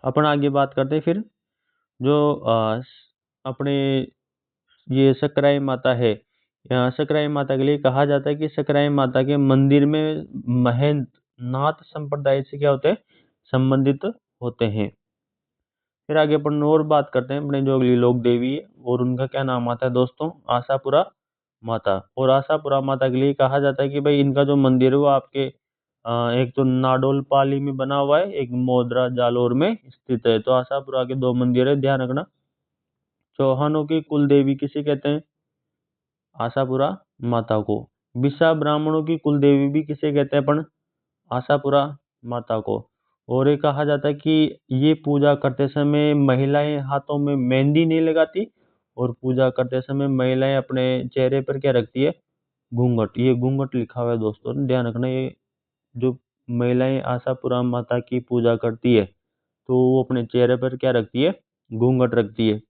अपन आगे बात करते हैं फिर जो अपने ये सकराई माता है, यहाँ सकराई माता के लिए कहा जाता है कि सकराई माता के मंदिर में महंत नाथ संप्रदाय से क्या होते हैं, संबंधित होते हैं। फिर आगे अपन और बात करते हैं अपने जो अगली लोक देवी है, और उनका क्या नाम आता है दोस्तों, आशापुरा माता। और आशापुरा माता के लिए कहा जाता है कि भाई इनका जो मंदिर है वो आपके एक तो नाडोल पाली में बना हुआ है, एक मोदरा जालोर में स्थित है। तो आशापुरा के दो मंदिर है, ध्यान रखना। चौहानों की कुल देवी किसे कहते हैं? आशापुरा माता को। बिसा ब्राह्मणों की कुल देवी भी किसे कहते हैं अपन? आशापुरा माता को। और ये कहा जाता है कि ये पूजा करते समय महिलाएं हाथों में मेहंदी नहीं लगाती, और पूजा करते समय महिलाएं अपने चेहरे पर क्या रखती है? घूंघट। ये घूंघट लिखा हुआ है दोस्तों, ध्यान रखना। ये जो महिलाएं आशापुरा माता की पूजा करती है तो वो अपने चेहरे पर क्या रखती है? घूंघट रखती है।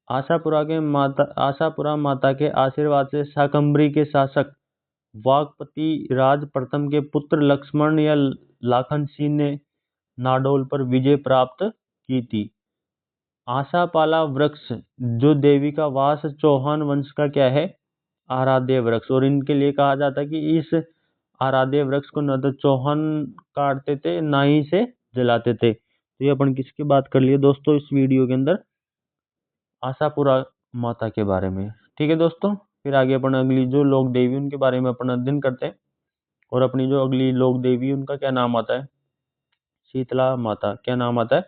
आशापुरा माता के आशीर्वाद से शाकंभरी के शासक वाकपति राज प्रथम के पुत्र लक्ष्मण या लाखन सिंह ने नाडोल पर विजय प्राप्त की थी। आशापाला वृक्ष जो देवी का वास चौहान वंश का क्या है? आराध्य वृक्ष। और इनके लिए कहा जाता है कि इस आराध्य वृक्ष को न तो चौहान काटते थे ना ही से जलाते थे। तो ये अपन किसकी बात कर लिए दोस्तों इस वीडियो के अंदर? आशापुरा माता के बारे में। ठीक है दोस्तों, फिर आगे अपन अगली जो लोक देवी उनके बारे में अपन अध्ययन करते हैं। और अपनी जो अगली लोक देवी उनका क्या नाम आता है? शीतला माता। क्या नाम आता है?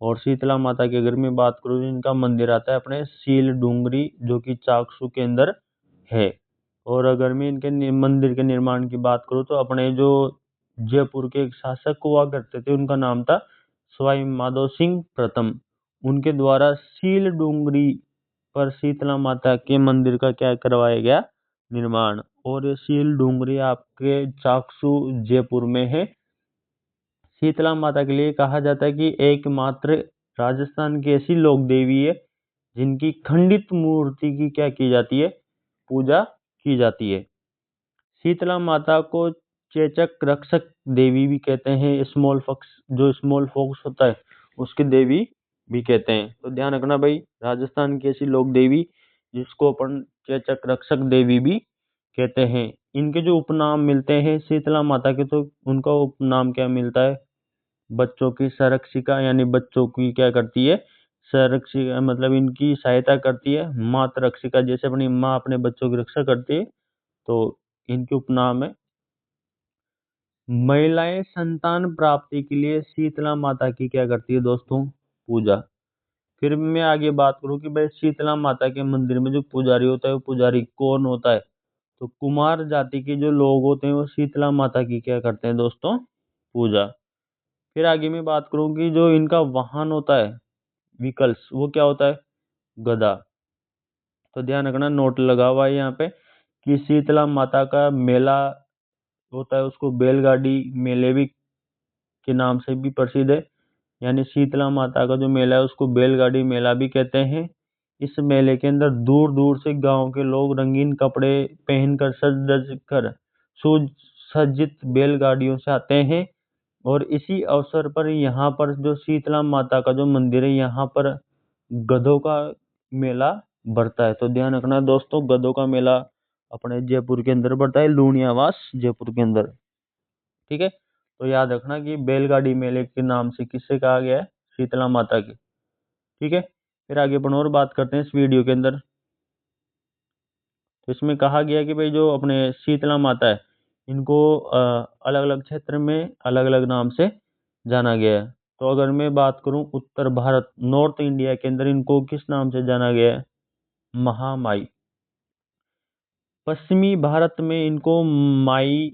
और शीतला माता की अगर मैं बात करूँ, इनका मंदिर आता है अपने सील डूंगरी जो कि चाकसू के अंदर है। और अगर मैं इनके मंदिर के निर्माण की बात करूँ तो अपने जो जयपुर के एक शासक हुआ करते थे उनका नाम था सवाई माधो सिंह प्रथम। उनके द्वारा सील डूंगरी पर शीतला माता के मंदिर का क्या करवाया गया? निर्माण। और ये सील डूंगरी आपके चाकसू जयपुर में है। शीतला माता के लिए कहा जाता है कि एकमात्र राजस्थान की ऐसी लोक देवी है जिनकी खंडित मूर्ति की क्या की जाती है? पूजा की जाती है। शीतला माता को चेचक रक्षक देवी भी कहते हैं। स्मॉल फॉक्स, जो स्मॉल फॉक्स होता है उसकी देवी भी कहते हैं। तो ध्यान रखना भाई, राजस्थान की ऐसी लोक देवी जिसको अपन चेचक रक्षक देवी भी कहते हैं। इनके जो उपनाम मिलते हैं शीतला माता के, तो उनका उपनाम क्या मिलता है? बच्चों की संरक्षिका, यानी बच्चों की क्या करती है? संरक्षिका, मतलब इनकी सहायता करती है। मात रक्षिका, जैसे अपनी माँ अपने बच्चों की रक्षा करती है, तो इनके उपनाम है। महिलाएं संतान प्राप्ति के लिए शीतला माता की क्या करती है दोस्तों? पूजा। फिर मैं आगे बात करूं कि भाई शीतला माता के मंदिर में जो पुजारी होता है वो पुजारी कौन होता है? तो कुमार जाति के जो लोग होते हैं वो शीतला माता की क्या करते हैं दोस्तों? पूजा। फिर आगे मैं बात करूं कि जो इनका वाहन होता है, व्हीकल्स, वो क्या होता है? गधा। तो ध्यान रखना, नोट लगा हुआ है यहाँ पे कि शीतला माता का मेला होता है उसको बैलगाड़ी मेले भी के नाम से भी प्रसिद्ध है। यानी शीतला माता का जो मेला है उसको बैलगाड़ी मेला भी कहते हैं। इस मेले के अंदर दूर दूर से गांव के लोग रंगीन कपड़े पहनकर सज धज कर सुसज्जित बैलगाड़ियों से आते हैं। और इसी अवसर पर यहाँ पर जो शीतला माता का जो मंदिर है यहाँ पर गधों का मेला बढ़ता है। तो ध्यान रखना दोस्तों, गधों का मेला अपने जयपुर के अंदर बढ़ता है, लूणियावास जयपुर के अंदर। ठीक है, तो याद रखना कि बैलगाड़ी मेले के नाम से किससे कहा गया है? शीतला माता की। ठीक है, फिर आगे अपन और बात करते हैं इस वीडियो के अंदर। तो इसमें कहा गया कि भाई जो अपने शीतला माता है इनको अलग अलग क्षेत्र में अलग अलग नाम से जाना गया है। तो अगर मैं बात करूं उत्तर भारत, नॉर्थ इंडिया के अंदर इनको किस नाम से जाना गया है? महामाई। पश्चिमी भारत में इनको माई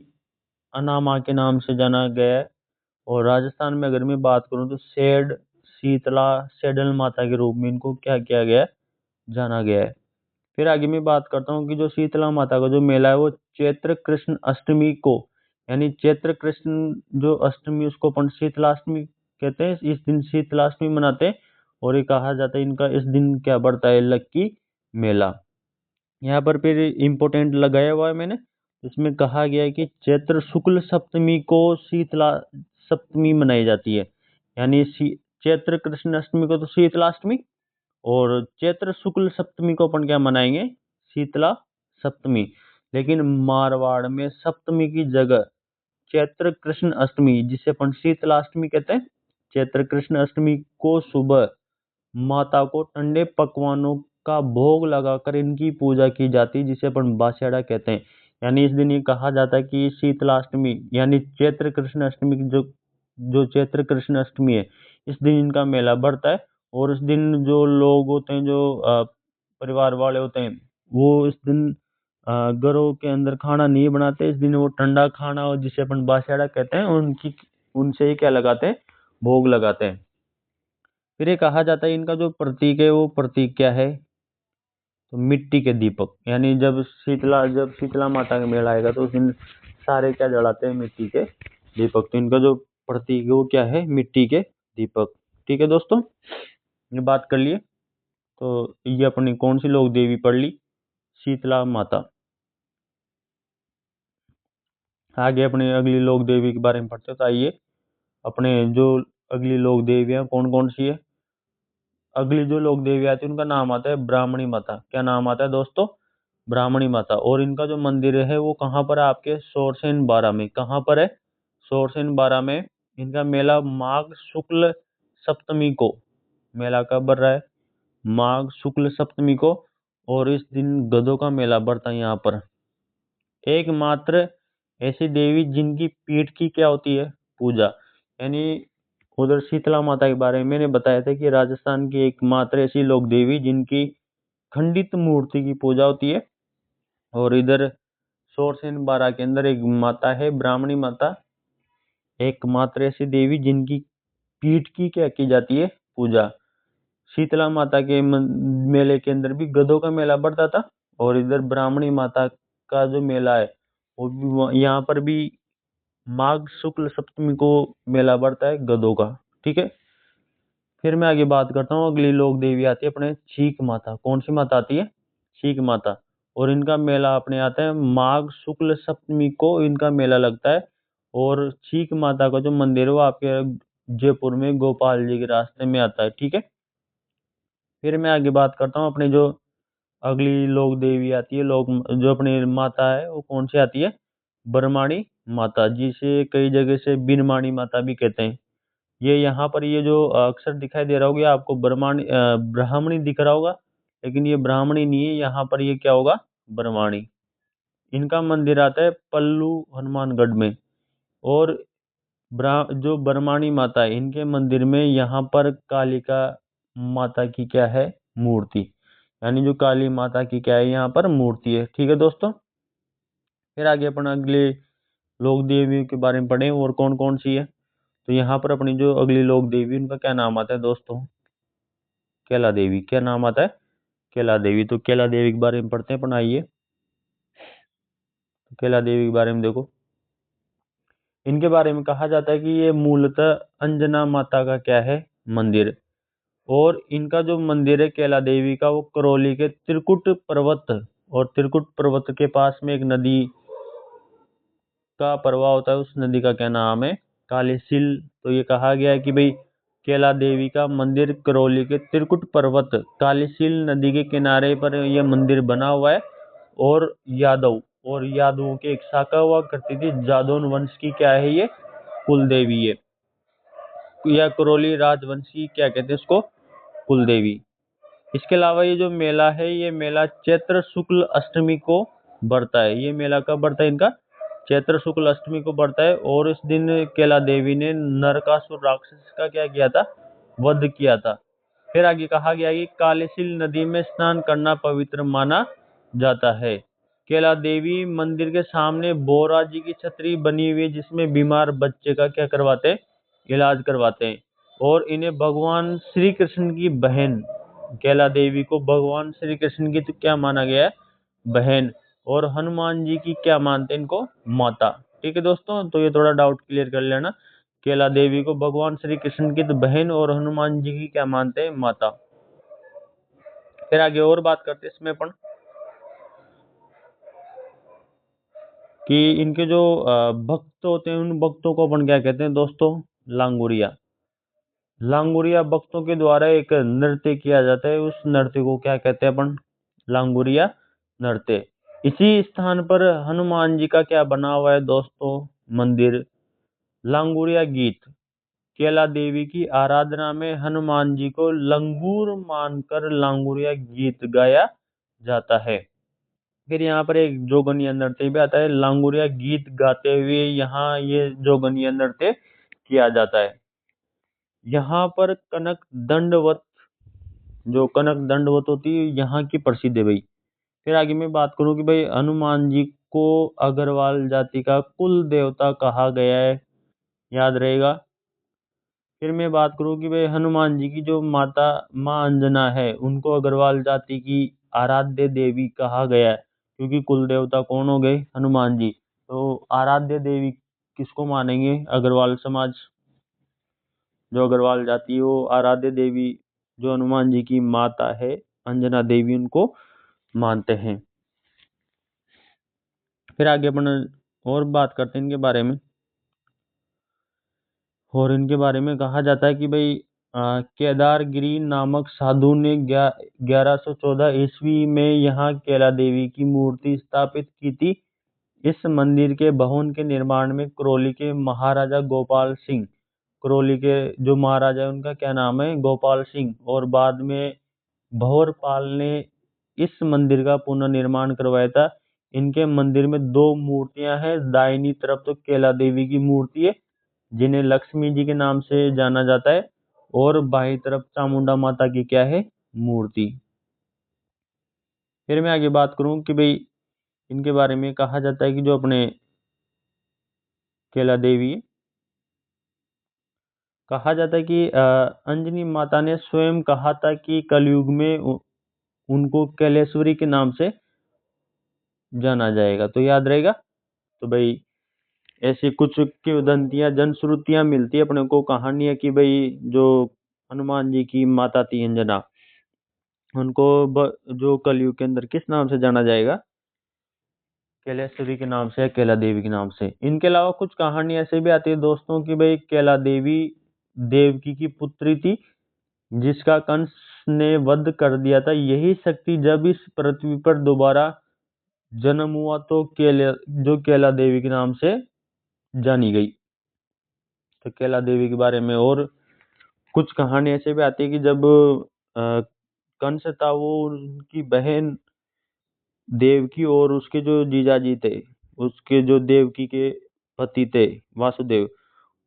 अनामा के नाम से जाना गया है। और राजस्थान में अगर मैं बात करूं तो शीतला सेडल माता के रूप में इनको क्या किया गया है? जाना गया है। फिर आगे मैं बात करता हूँ कि जो शीतला माता का जो मेला है वो चैत्र कृष्ण अष्टमी को, यानी चैत्र कृष्ण जो अष्टमी उसको अपन शीतलाष्टमी कहते हैं, इस दिन शीतलाष्टमी मनाते हैं। और ये कहा जाता है इनका इस दिन क्या बढ़ता है? लक्की मेला। यहाँ पर फिर इम्पोर्टेंट लगाया हुआ है मैंने, इसमें कहा गया है कि चैत्र शुक्ल सप्तमी को शीतला सप्तमी मनाई जाती है। यानी चैत्र कृष्ण अष्टमी को तो शीतलाष्टमी, और चैत्र शुक्ल सप्तमी को अपन क्या मनाएंगे? शीतला सप्तमी। लेकिन मारवाड़ में सप्तमी की जगह चैत्र कृष्ण अष्टमी, जिसे अपन शीतलाष्टमी कहते हैं, चैत्र कृष्ण अष्टमी को सुबह माता को ठंडे पकवानों का भोग लगाकर इनकी पूजा की जाती, जिसे अपन बास्याड़ा कहते हैं। यानी इस दिन ये कहा जाता है कि शीतलाष्टमी यानी चैत्र कृष्ण अष्टमी की जो जो चैत्र कृष्ण अष्टमी है, इस दिन इनका मेला बढ़ता है। और इस दिन जो लोग होते हैं, जो परिवार वाले होते हैं, वो इस दिन घरों के अंदर खाना नहीं बनाते। इस दिन वो ठंडा खाना, और जिसे अपन बास्याड़ा कहते हैं, उनसे ही क्या लगाते हैं, भोग लगाते हैं। फिर ये कहा जाता है इनका जो प्रतीक है, वो प्रतीक क्या है, तो मिट्टी के दीपक। यानी जब शीतला माता का मेला आएगा तो उस दिन सारे क्या जलाते हैं, मिट्टी के दीपक। तो इनका जो प्रतीक है वो क्या है, मिट्टी के दीपक। ठीक है दोस्तों, ये बात कर लिए। तो ये अपनी कौन सी लोक देवी पढ़ ली, शीतला माता। आगे अपने अगली लोक देवी के बारे में पढ़ते हैं। तो आइए, अपने जो अगली लोक देवियां कौन कौन सी है। अगली जो लोक देवी आती है उनका नाम आता है ब्राह्मणी माता। क्या नाम आता है दोस्तों, ब्राह्मणी माता। और इनका जो मंदिर है वो कहाँ पर है, आपके सोरसेन बारा में। कहाँ पर है, सोरसेन बारा में। इनका मेला माघ शुक्ल सप्तमी को, मेला कब बढ़ रहा है, माघ शुक्ल सप्तमी को। और इस दिन गधों का मेला बढ़ता है यहाँ पर। एकमात्र ऐसी देवी जिनकी पीठ की क्या होती है, पूजा। यानी उधर शीतला माता के बारे में मैंने बताया था कि राजस्थान की एकमात्र ऐसी लोक देवी जिनकी खंडित मूर्ति की पूजा होती है। और इधर सोरसेन बारा के अंदर एक माता है, ब्राह्मणी माता, एकमात्र ऐसी देवी जिनकी पीठ की क्या की जाती है, पूजा। शीतला माता के मेले के अंदर भी गधों का मेला बढ़ता था। और इधर ब्राह्मणी माता का जो मेला है वो भी, यहाँ पर भी माघ शुक्ल सप्तमी को मेला बढ़ता है गधों का। ठीक है, फिर मैं आगे बात करता हूँ। अगली लोक देवी आती है अपने चीक माता। कौन सी माता आती है, चीक माता। और इनका मेला अपने आता है माघ शुक्ल सप्तमी को इनका मेला लगता है। और चीक माता का जो मंदिर है वो आपके जयपुर में गोपाल जी के रास्ते में आता है। ठीक है, फिर मैं आगे बात करता हूँ। अपने जो अगली लोक देवी आती है, लोक जो अपनी माता है वो कौन सी आती है, बरमाणी माता, जिसे कई जगह से बिनमाणी माता भी कहते हैं। ये यहाँ पर ये जो अक्षर दिखाई दे रहा होगा आपको, ब्राह्मणी दिख रहा होगा, लेकिन ये ब्राह्मणी नहीं है, यहाँ पर ये क्या होगा, ब्रह्माणी। इनका मंदिर आता है पल्लू हनुमानगढ़ में। और जो ब्रह्माणी माता है, इनके मंदिर में यहाँ पर कालिका माता की क्या है, मूर्ति। यानी जो काली माता की क्या है, यहाँ पर मूर्ति है। ठीक है दोस्तों, फिर आगे अपन अगले लोक देवियों के बारे में पढ़ें और कौन कौन सी है। तो यहाँ पर अपनी जो अगली लोक देवी, उनका क्या नाम आता है दोस्तों, कैला देवी। क्या नाम आता है, कैला देवी। तो कैला देवी के बारे में पढ़ते हैं अपन, आइए। तो कैला देवी के बारे में देखो, इनके बारे में कहा जाता है कि ये मूलतः अंजना माता का क्या है, मंदिर। और इनका जो मंदिर है कैला देवी का, वो करौली के त्रिकुट पर्वत, और त्रिकुट पर्वत के पास में एक नदी का प्रवाह होता है। उस नदी का क्या नाम है, कालीसिल। तो ये कहा गया है कि भाई कैला देवी का मंदिर करौली के त्रिकुट पर्वत कालीसिल नदी के किनारे पर यह मंदिर बना हुआ है। और यादवों की एक शाखा हुआ करती थी, जादौन वंश की क्या है ये, कुल देवी है। या करौली राजवंश की क्या कहते हैं इसको, कुल देवी। इसके अलावा ये जो मेला है, ये मेला चैत्र शुक्ल अष्टमी को बढ़ता है। ये मेला कब बढ़ता है इनका, चैत्र शुक्ल अष्टमी को बढ़ता है। और इस दिन कैला देवी ने नरकासुर राक्षस का क्या किया था, वध किया था। फिर आगे कहा गया कि कालीसिल नदी में स्नान करना पवित्र माना जाता है। कैला देवी मंदिर के सामने बोरा जी की छतरी बनी हुई है, जिसमें बीमार बच्चे का क्या करवाते हैं, इलाज करवाते हैं। और इन्हें भगवान श्री कृष्ण की बहन, कैला देवी को भगवान श्री कृष्ण की तो क्या माना गया है, बहन। और हनुमान जी की क्या मानते हैं इनको, माता। ठीक है दोस्तों, तो ये थोड़ा डाउट क्लियर कर लेना। कैला देवी को भगवान श्री कृष्ण की तो बहन और हनुमान जी की क्या मानते हैं, माता। फिर आगे और बात करते हैं इसमें अपन कि इनके जो भक्त होते हैं, उन भक्तों को अपन क्या कहते हैं दोस्तों, लांगुरिया। लांगुरिया भक्तों के द्वारा एक नृत्य किया जाता है, उस नृत्य को क्या कहते हैं अपन, लांगुरिया नृत्य। इसी स्थान पर हनुमान जी का क्या बना हुआ है दोस्तों, मंदिर। लांगुरिया गीत केला देवी की आराधना में हनुमान जी को लंगूर मानकर लांगुरिया गीत गाया जाता है। फिर यहाँ पर एक जोगनिया नृत्य भी आता है। लांगुरिया गीत गाते हुए यहाँ ये जोगनिया नृत्य किया जाता है। यहाँ पर कनक दंडवत, जो कनक दंडवत होती है यहाँ की प्रसिद्ध है भाई। फिर आगे मैं बात करूँ कि भाई हनुमान जी को अग्रवाल जाति का कुल देवता कहा गया है, याद रहेगा। फिर मैं बात करूँ कि भाई हनुमान जी की जो माता माँ अंजना है उनको अग्रवाल जाति की आराध्य देवी कहा गया है, क्योंकि कुल देवता कौन हो गए, हनुमान जी। तो आराध्य देवी किसको मानेंगे, अग्रवाल समाज, जो अग्रवाल जाति है वो आराध्य देवी जो हनुमान जी की माता है अंजना देवी उनको मानते हैं। फिर आगे अपन और बात करते हैं इनके बारे में। और इनके बारे में कहा जाता है कि भाई केदारगिरी नामक साधु ने 1114 ईस्वी में यहाँ केला देवी की मूर्ति स्थापित की थी। इस मंदिर के भवन के निर्माण में करौली के महाराजा गोपाल सिंह, करौली के जो महाराजा है उनका क्या नाम है, गोपाल सिंह, और बाद में भंवरपाल ने इस मंदिर का पुनर्निर्माण करवाया था। इनके मंदिर में दो मूर्तियां हैं। दाहिनी तरफ तो केला देवी की मूर्ति है जिन्हें लक्ष्मी जी के नाम से जाना जाता है, और बाईं तरफ चामुंडा माता की क्या है, मूर्ति। फिर मैं आगे बात करूं कि भाई इनके बारे में कहा जाता है कि जो अपने केला देवी कहा जाता है कि अंजनी माता ने स्वयं कहा था कि कलयुग में उनको कैलेश्वरी के नाम से जाना जाएगा, तो याद रहेगा। तो भाई ऐसी कुछ किंवदंतियां जनश्रुतियां मिलती है अपने को, कहानियां कि भाई जो हनुमान जी की माता थी अंजना उनको जो कलयुग के अंदर किस नाम से जाना जाएगा, कैलेश्वरी के नाम से या केला देवी के नाम से। इनके अलावा कुछ कहानी ऐसे भी आती है दोस्तों कि भाई केला देवी देवकी की पुत्री थी जिसका कंस ने वध कर दिया था। यही शक्ति जब इस पृथ्वी पर दोबारा जन्म हुआ तो केला देवी के नाम से जानी गई। तो केला देवी के बारे में और कुछ कहानी ऐसे भी आती है कि जब कंस था वो उनकी बहन देवकी और उसके जो जीजाजी थे, उसके जो देवकी के पति थे वासुदेव,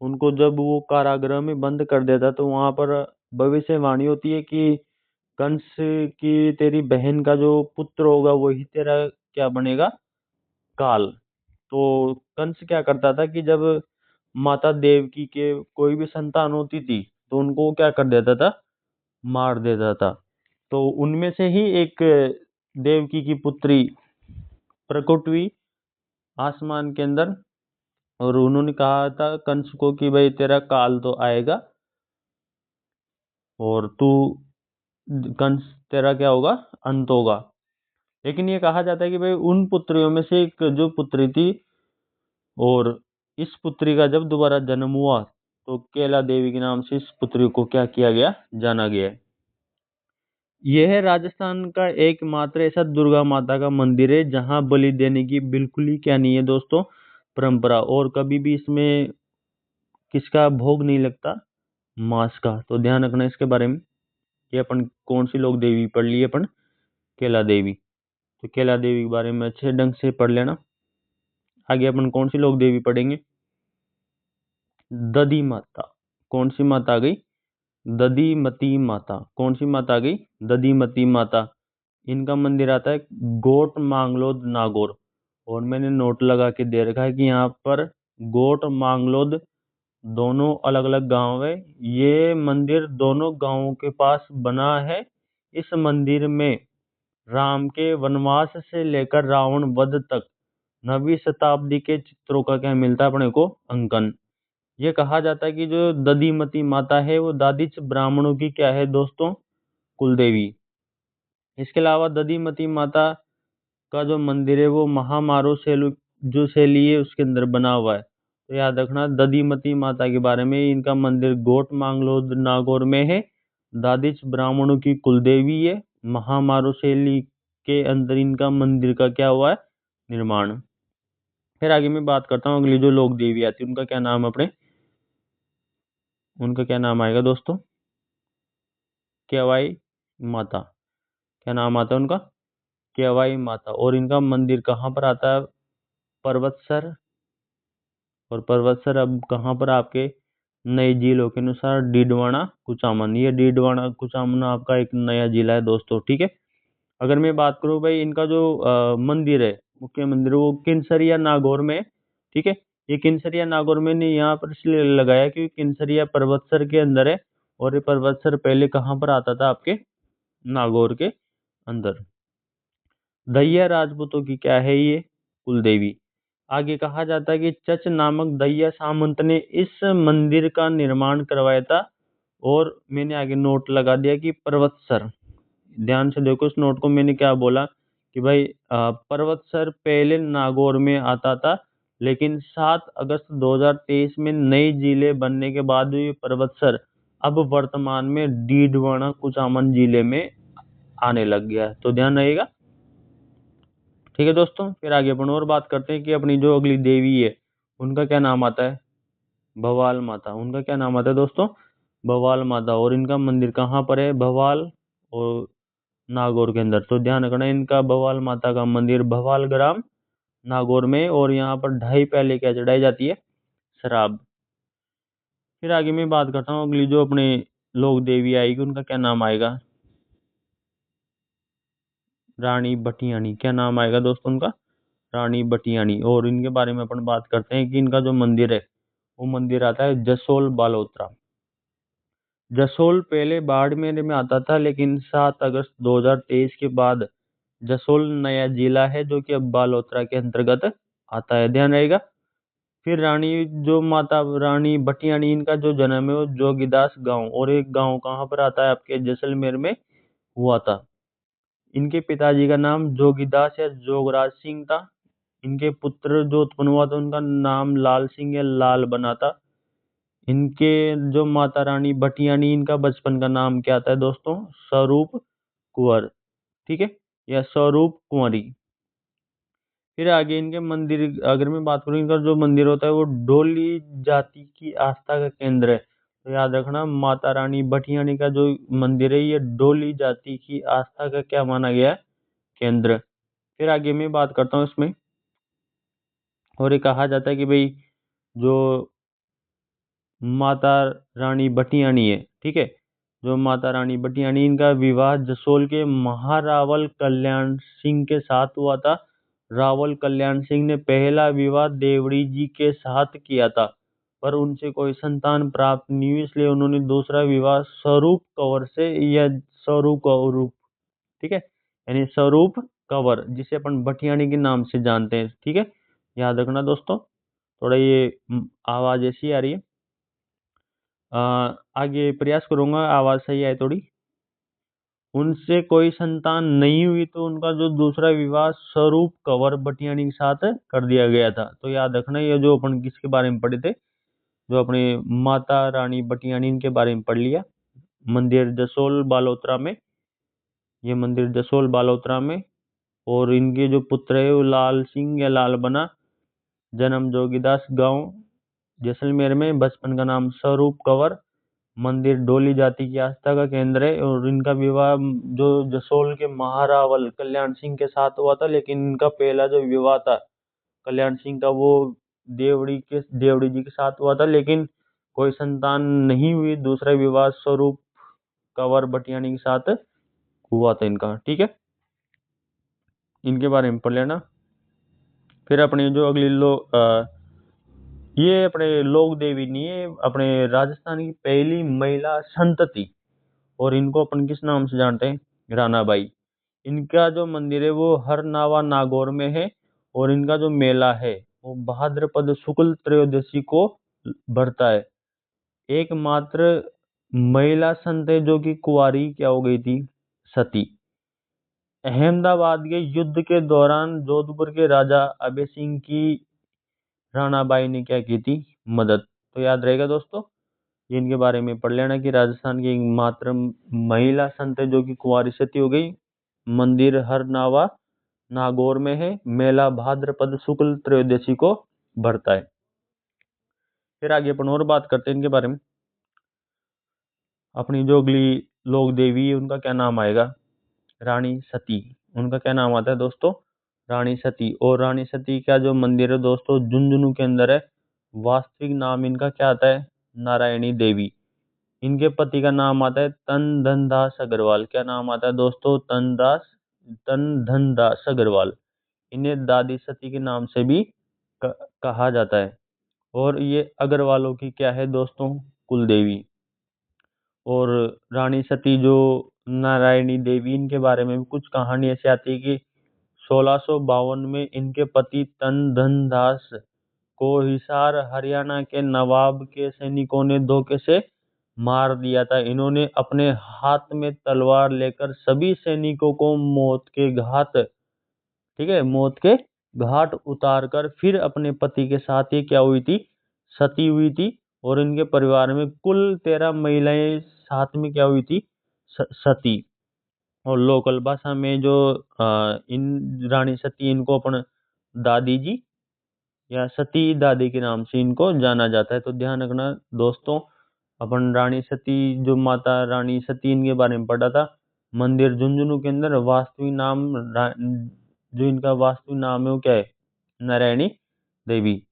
उनको जब वो कारागृह में बंद कर देता तो वहां पर भविष्यवाणी होती है कि कंस की तेरी बहन का जो पुत्र होगा वही तेरा क्या बनेगा, काल। तो कंस क्या करता था कि जब माता देवकी के कोई भी संतान होती थी तो उनको क्या कर देता था, मार देता था। तो उनमें से ही एक देवकी की पुत्री प्रकट हुई आसमान के अंदर, और उन्होंने कहा था कंस को कि भाई तेरा काल तो आएगा और तू कंस तेरा क्या होगा, अंत होगा। लेकिन ये कहा जाता है कि भाई उन पुत्रियों में से एक जो पुत्री थी, और इस पुत्री का जब दोबारा जन्म हुआ तो केला देवी के नाम से इस पुत्री को क्या किया गया, जाना गया। यह है राजस्थान का एकमात्र ऐसा दुर्गा माता का मंदिर है जहां बलि देने की बिल्कुल ही क्या नहीं है दोस्तों, परंपरा, और कभी भी इसमें किसका भोग नहीं लगता, मांस का। तो ध्यान रखना इसके बारे में। ये अपन कौन सी लोक देवी पढ़ ली अपन, केला देवी। तो केला देवी के बारे में अच्छे ढंग से पढ़ लेना। आगे अपन कौन सी लोक देवी पढ़ेंगे, दधी माता। कौन सी माता आ गई, दधीमती माता। कौन सी माता आ गई, दधीमती माता। इनका मंदिर आता है गोट मांगलोद नागौर। और मैंने नोट लगा के दे रखा है कि यहाँ पर गोट मांगलोद दोनों अलग अलग गांव है। ये मंदिर दोनों गांवों के पास बना है। इस मंदिर में राम के वनवास से लेकर रावण वध तक 9वीं शताब्दी के चित्रों का क्या मिलता है अपने को, अंकन। ये कहा जाता है कि जो दधीमती माता है वो दादिच ब्राह्मणों की क्या है दोस्तों, कुलदेवी। इसके अलावा दधीमती माता का जो मंदिर है वो महामारो सेलु जो शैली है उसके अंदर बना हुआ है। तो याद रखना दधीमती माता के बारे में, इनका मंदिर गोट मांगलोद नागौर में है। दादिच ब्राह्मणों की कुलदेवी है। महामारो शैली के अंदर इनका मंदिर का क्या हुआ है, निर्माण। फिर आगे मैं बात करता हूँ अगली जो लोक देवी आती है उनका क्या नाम है अपने, उनका क्या नाम आएगा दोस्तों? केवाई माता। क्या नाम आता है उनका? केवाई माता। और इनका मंदिर कहाँ पर आता है? पर्वतसर। और पर्वतसर अब कहाँ पर? आपके नए जिलों के अनुसार डीडवाना कुचामन। ये डीडवाना कुचामन आपका एक नया जिला है दोस्तों, ठीक है। अगर मैं बात करूँ भाई, इनका जो मंदिर है, मुख्य मंदिर, वो किनसरिया नागौर में है, ठीक है। ये किनसरिया नागौर में ने यहाँ पर इसलिए लगाया क्योंकि किनसरिया पर्वतसर के अंदर है। और ये पर्वतसर पहले कहाँ पर आता था? आपके नागौर के अंदर। दहिया राजपूतों की क्या है ये? कुलदेवी। आगे कहा जाता है कि चच नामक दहिया सामंत ने इस मंदिर का निर्माण करवाया था। और मैंने आगे नोट लगा दिया कि पर्वतसर। ध्यान से देखो इस नोट को, मैंने क्या बोला कि भाई पर्वतसर पहले नागौर में आता था, लेकिन 7 अगस्त 2023 में नए जिले बनने के बाद ये पर्वतसर अब वर्तमान में डीडवाना कुचामन जिले में आने लग गया है। तो ध्यान रहेगा, ठीक है दोस्तों। फिर आगे अपन और बात करते हैं कि अपनी जो अगली देवी है उनका क्या नाम आता है? भवाल माता। उनका क्या नाम आता है दोस्तों? भवाल माता। और इनका मंदिर कहाँ पर है? भवाल और नागौर के अंदर। तो ध्यान रखना, इनका भवाल माता का मंदिर भवाल ग्राम नागौर में। और यहाँ पर 2.5 प्याले क्या चढ़ाई जाती है? शराब। फिर आगे मैं बात करता हूँ अगली जो अपने लोक देवी आएगी उनका क्या नाम आएगा? रानी बटियानी। क्या नाम आएगा दोस्तों उनका? रानी बटियानी। और इनके बारे में अपन बात करते हैं कि इनका जो मंदिर है वो मंदिर आता है जसोल बालोतरा। जसोल पहले बाड़मेर में आता था, लेकिन 7 अगस्त 2023 के बाद जसोल नया जिला है जो कि अब बालोतरा के अंतर्गत आता है। ध्यान रहेगा। फिर रानी जो माता रानी बटियानी, इनका जो जन्म है वो जोगीदास गांव, और एक गांव कहाँ पर आता है? आपके जैसलमेर में हुआ था। इनके पिताजी का नाम जोगीदास या जोगराज सिंह था। इनके पुत्र जो उत्पन्न हुआ था उनका नाम लाल सिंह या लाल बना था। इनके जो माता रानी बटियानी, इनका बचपन का नाम क्या था दोस्तों? स्वरूप कुंवर, ठीक है, या स्वरूप कुंवरी। फिर आगे इनके मंदिर अगर मैं बात करूँ, इनका जो मंदिर होता है वो डोली जाति की आस्था का केंद्र है। तो याद रखना, माता रानी बटियानी का जो मंदिर है ये डोली जाति की आस्था का क्या माना गया है? केंद्र। फिर आगे मैं बात करता हूँ इसमें, और ये कहा जाता है कि भाई जो माता रानी बटियानी है, ठीक है, जो माता रानी बटियानी, इनका विवाह जसोल के महारावल कल्याण सिंह के साथ हुआ था। रावल कल्याण सिंह ने पहला विवाह देवड़ी जी के साथ किया था, पर उनसे कोई संतान प्राप्त नहीं हुई, इसलिए उन्होंने दूसरा विवाह स्वरूप कंवर से, या स्वरूप कंवर, ठीक है, यानी स्वरूप कंवर, जिसे अपन बटियानी के नाम से जानते हैं, ठीक है। याद रखना दोस्तों, थोड़ा ये आवाज ऐसी आ रही है। आगे प्रयास करूंगा आवाज सही आए थोड़ी। उनसे कोई संतान नहीं हुई तो उनका जो दूसरा विवाह स्वरूप कंवर बटियानी के साथ कर दिया गया था। तो याद रखना, ये जो अपन किसके बारे में पढ़े थे, जो अपने माता रानी बटियानी, इनके बारे में पढ़ लिया। मंदिर जसोल बालोतरा में, ये मंदिर जसोल बालोतरा में। और इनके जो पुत्र है वो लाल सिंह या लाल बना। जन्म जोगीदास गांव जैसलमेर में। बचपन का नाम स्वरूप कंवर। मंदिर डोली जाति की आस्था का केंद्र है। और इनका विवाह जो जसोल के महारावल कल्याण सिंह के साथ हुआ था, लेकिन इनका पहला जो विवाह था कल्याण सिंह का, वो देवड़ी जी के साथ हुआ था, लेकिन कोई संतान नहीं हुई। दूसरा विवाह स्वरूप कंवर बटियानी के साथ हुआ था इनका, ठीक है। इनके बारे में पढ़ लेना। फिर अपने जो अगली ये अपने लोक देवी नहीं है, अपने राजस्थान की पहली महिला संत थी। और इनको अपन किस नाम से जानते हैं? रानाबाई। इनका जो मंदिर है वो हरनावा नागौर में है। और इनका जो मेला है वो भाद्रपद शुक्ल त्रयोदशी को भरता है। एकमात्र महिला संत है जो कि कुंवारी क्या हो गई थी? सती। अहमदाबाद के युद्ध के दौरान जोधपुर के राजा अभय सिंह की राणाबाई ने क्या की थी? मदद। तो याद रहेगा दोस्तों, ये इनके बारे में पढ़ लेना कि राजस्थान की एकमात्र महिला संत है जो कि कुंवारी सती हो गई। मंदिर हरनावा नागौर में है। मेला भाद्रपद शुक्ल त्रयोदशी को भरता है। फिर आगे अपन और बात करते हैं इनके बारे में। अपनी जो अगली लोक देवी है उनका क्या नाम आएगा? रानी सती। उनका क्या नाम आता है दोस्तों? रानी सती। और रानी सती का जो मंदिर है दोस्तों झुंझुनू के अंदर है। वास्तविक नाम इनका क्या आता है? नारायणी देवी। इनके पति का नाम आता है तन धन दास अग्रवाल। क्या नाम आता है दोस्तों? तन धन दास अग्रवाल। इन्हें दादी सती के नाम से भी कहा जाता है। और ये अग्रवालों की क्या है दोस्तों? कुलदेवी। और रानी सती जो नारायणी देवी, इनके बारे में भी कुछ कहानी ऐसी आती है कि 1652 में इनके पति तन धन दास को हिसार हरियाणा के नवाब के सैनिकों ने धोखे से मार दिया था। इन्होंने अपने हाथ में तलवार लेकर सभी सैनिकों को मौत के घाट, ठीक है, मौत के घाट उतार कर फिर अपने पति के साथ ये क्या हुई थी? सती हुई थी। और इनके परिवार में कुल 13 महिलाएं साथ में क्या हुई थी? सती। और लोकल भाषा में जो इन रानी सती, इनको अपन दादी जी या सती दादी के नाम से इनको जाना जाता है। तो ध्यान रखना दोस्तों, अपन रानी सती, जो माता रानी सती, इनके बारे में पढ़ा था। मंदिर झुंझुनू के अंदर। वास्तविक नाम जो इनका वास्तविक नाम है वो क्या है? नारायणी देवी।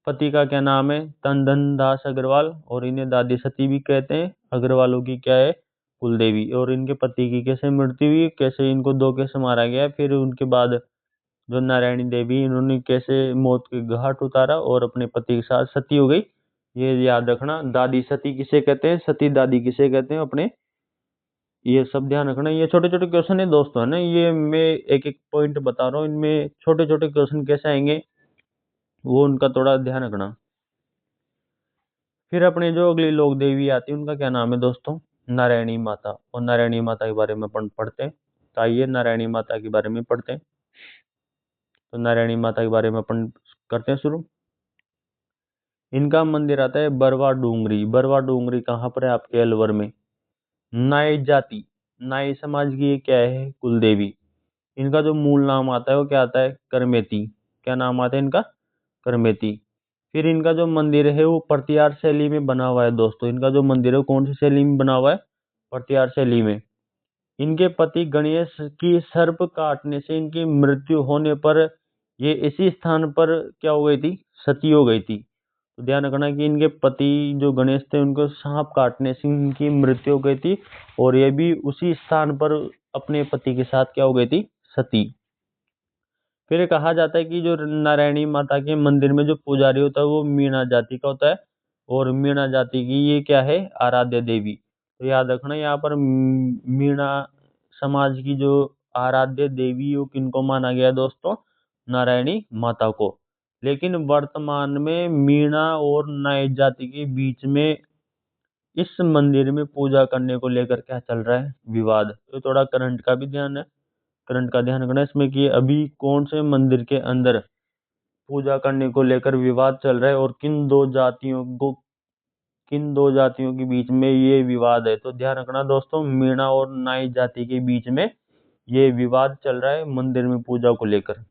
पति का क्या नाम है? तनधन दास अग्रवाल। और इन्हें दादी सती भी कहते हैं। अग्रवालों की क्या है? कुलदेवी। और इनके पति की कैसे मृत्यु हुई, कैसे इनको धोखे से मारा गया, फिर उनके बाद जो नारायणी देवी, इन्होंने कैसे मौत के घाट उतारा और अपने पति के साथ सती हो गई, ये याद रखना। दादी सती किसे कहते हैं? सती दादी किसे कहते हैं अपने, ये सब ध्यान रखना। ये छोटे छोटे क्वेश्चन है दोस्तों, है ना, ये मैं एक एक पॉइंट बता रहा हूँ, इनमें छोटे छोटे क्वेश्चन कैसे आएंगे वो उनका थोड़ा ध्यान रखना। फिर अपने जो अगली लोक देवी आती है उनका क्या नाम है दोस्तों? नारायणी माता। और नारायणी माता के बारे में अपन पढ़ते हैं। तो आइए नारायणी माता के बारे में पढ़ते हैं। तो नारायणी माता के बारे में अपन करते हैं शुरू। इनका मंदिर आता है बरवा डूंगरी। बरवा डूंगरी कहाँ पर है? आपके अलवर में। नाई जाति, नाई समाज की ये क्या है? कुलदेवी। इनका जो मूल नाम आता है वो क्या आता है? करमेती। क्या नाम आता है इनका? करमेती। फिर इनका जो मंदिर है वो प्रतिहार शैली में बना हुआ है दोस्तों। इनका जो मंदिर है वो कौन सी शैली में बना हुआ है? प्रतिहार शैली में। इनके पति गणेश की सर्प काटने से इनकी मृत्यु होने पर ये इसी स्थान पर क्या हो गई थी? सती हो गई थी। तो ध्यान रखना कि इनके पति जो गणेश थे उनको सांप काटने से इनकी मृत्यु हो गई थी। और ये भी उसी स्थान पर अपने पति के साथ क्या हो गई थी? सती। फिर कहा जाता है कि जो नारायणी माता के मंदिर में जो पुजारी होता है वो मीणा जाति का होता है। और मीणा जाति की ये क्या है? आराध्य देवी। तो याद रखना यहाँ पर मीणा समाज की जो आराध्य देवी वो किनको माना गया दोस्तों? नारायणी माता को। लेकिन वर्तमान में मीणा और नाई जाति के बीच में इस मंदिर में पूजा करने को लेकर क्या चल रहा है? विवाद। तो थोड़ा करंट का भी ध्यान है, करंट का ध्यान रखना इसमें कि अभी कौन से मंदिर के अंदर पूजा करने को लेकर विवाद चल रहा है और किन दो जातियों के बीच में ये विवाद है। तो ध्यान रखना दोस्तों, मीणा और नाई जाति के बीच में ये विवाद चल रहा है मंदिर में पूजा को लेकर।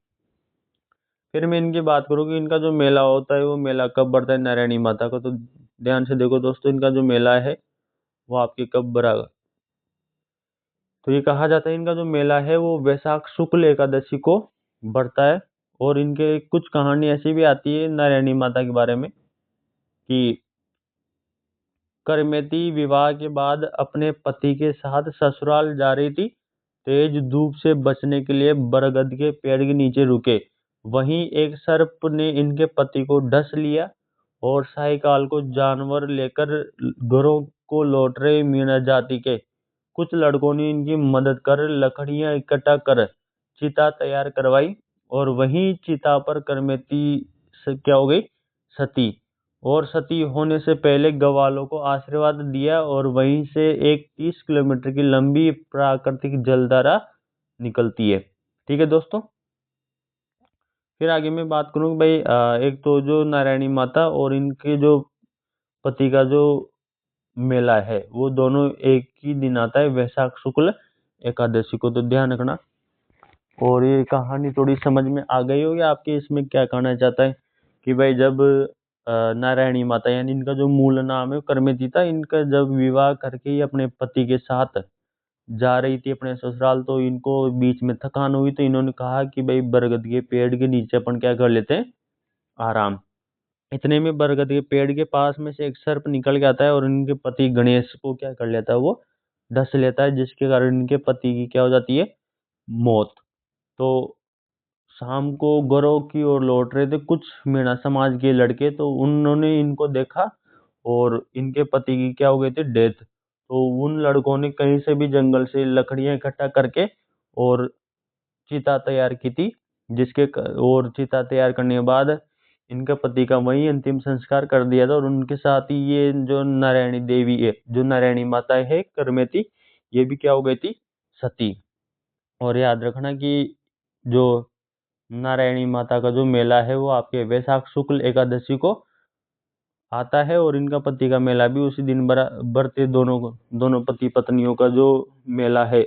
फिर मैं इनकी बात करूँ कि इनका जो मेला होता है वो मेला कब बढ़ता है नारायणी माता का। तो ध्यान से देखो दोस्तों, इनका जो मेला है वो आपके कब बढ़ेगा। तो ये कहा जाता है इनका जो मेला है वो वैशाख शुक्ल एकादशी को बढ़ता है। और इनके कुछ कहानी ऐसी भी आती है नारायणी माता के बारे में कि करमेती विवाह के बाद अपने पति के साथ ससुराल जा रही थी। तेज धूप से बचने के लिए बरगद के पेड़ के नीचे रुके। वहीं एक सर्प ने इनके पति को डस लिया। और सायकाल को जानवर लेकर घरों को लौट रहे मीणा जाति के कुछ लड़कों ने इनकी मदद कर लकड़ियां इकट्ठा कर चिता तैयार करवाई। और वहीं चिता पर करमेती से क्या हो गई? सती। और सती होने से पहले ग्वालों को आशीर्वाद दिया। और वहीं से एक 30 किलोमीटर की लंबी प्राकृतिक जलधारा निकलती है। ठीक है दोस्तों। फिर आगे मैं बात करूँ कि भाई एक तो जो नारायणी माता और इनके जो पति का जो मेला है वो दोनों एक ही दिन आता है, वैशाख शुक्ल एकादशी को। तो ध्यान रखना। और ये कहानी थोड़ी समझ में आ गई होगी आपके, इसमें क्या कहना चाहता है कि भाई जब नारायणी माता, यानी इनका जो मूल नाम है करमेती था। इनका जब विवाह करके ये अपने पति के साथ जा रही थी अपने ससुराल, तो इनको बीच में थकान हुई, तो इन्होंने कहा कि भाई बरगद के पेड़ के नीचे अपन क्या कर लेते हैं, आराम। इतने में बरगद के पेड़ के पास में से एक सर्प निकल के आता है और इनके पति गणेश को क्या कर लेता है, वो डस लेता है, जिसके कारण इनके पति की क्या हो जाती है, मौत। तो शाम को घरों की ओर लौट रहे थे कुछ मीणा समाज के लड़के, तो उन्होंने इनको देखा और इनके पति की क्या हो गई थी, डेथ। तो उन लड़कों ने कहीं से भी जंगल से लकड़ियां इकट्ठा करके और चिता तैयार की थी, और चिता तैयार करने के बाद इनके पति का वही अंतिम संस्कार कर दिया था। और उनके साथ ही ये जो नारायणी देवी है, जो नारायणी माता है करमेती, ये भी क्या हो गई थी, सती। और याद रखना कि जो नारायणी माता का जो मेला है वो आपके वैशाख शुक्ल एकादशी को आता है, और इनका पति का मेला भी उसी दिन बरते, दोनों पति पत्नियों का जो मेला है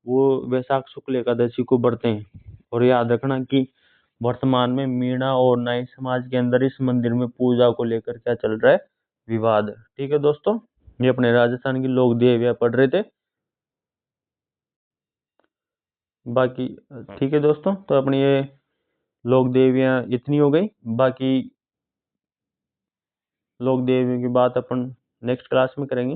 वो वैशाख शुक्ल एकादशी को बढ़ते हैं। और याद रखना कि वर्तमान में मीणा और नाई समाज के अंदर इस मंदिर में पूजा को लेकर क्या चल रहा है, विवाद। ठीक है दोस्तों, ये अपने राजस्थान की लोक देवियां पढ़ रहे थे बाकी। ठीक है दोस्तों, तो अपनी ये लोक देवियां इतनी हो गई। बाकी लोक देवियों की बात अपन नेक्स्ट क्लास में करेंगे।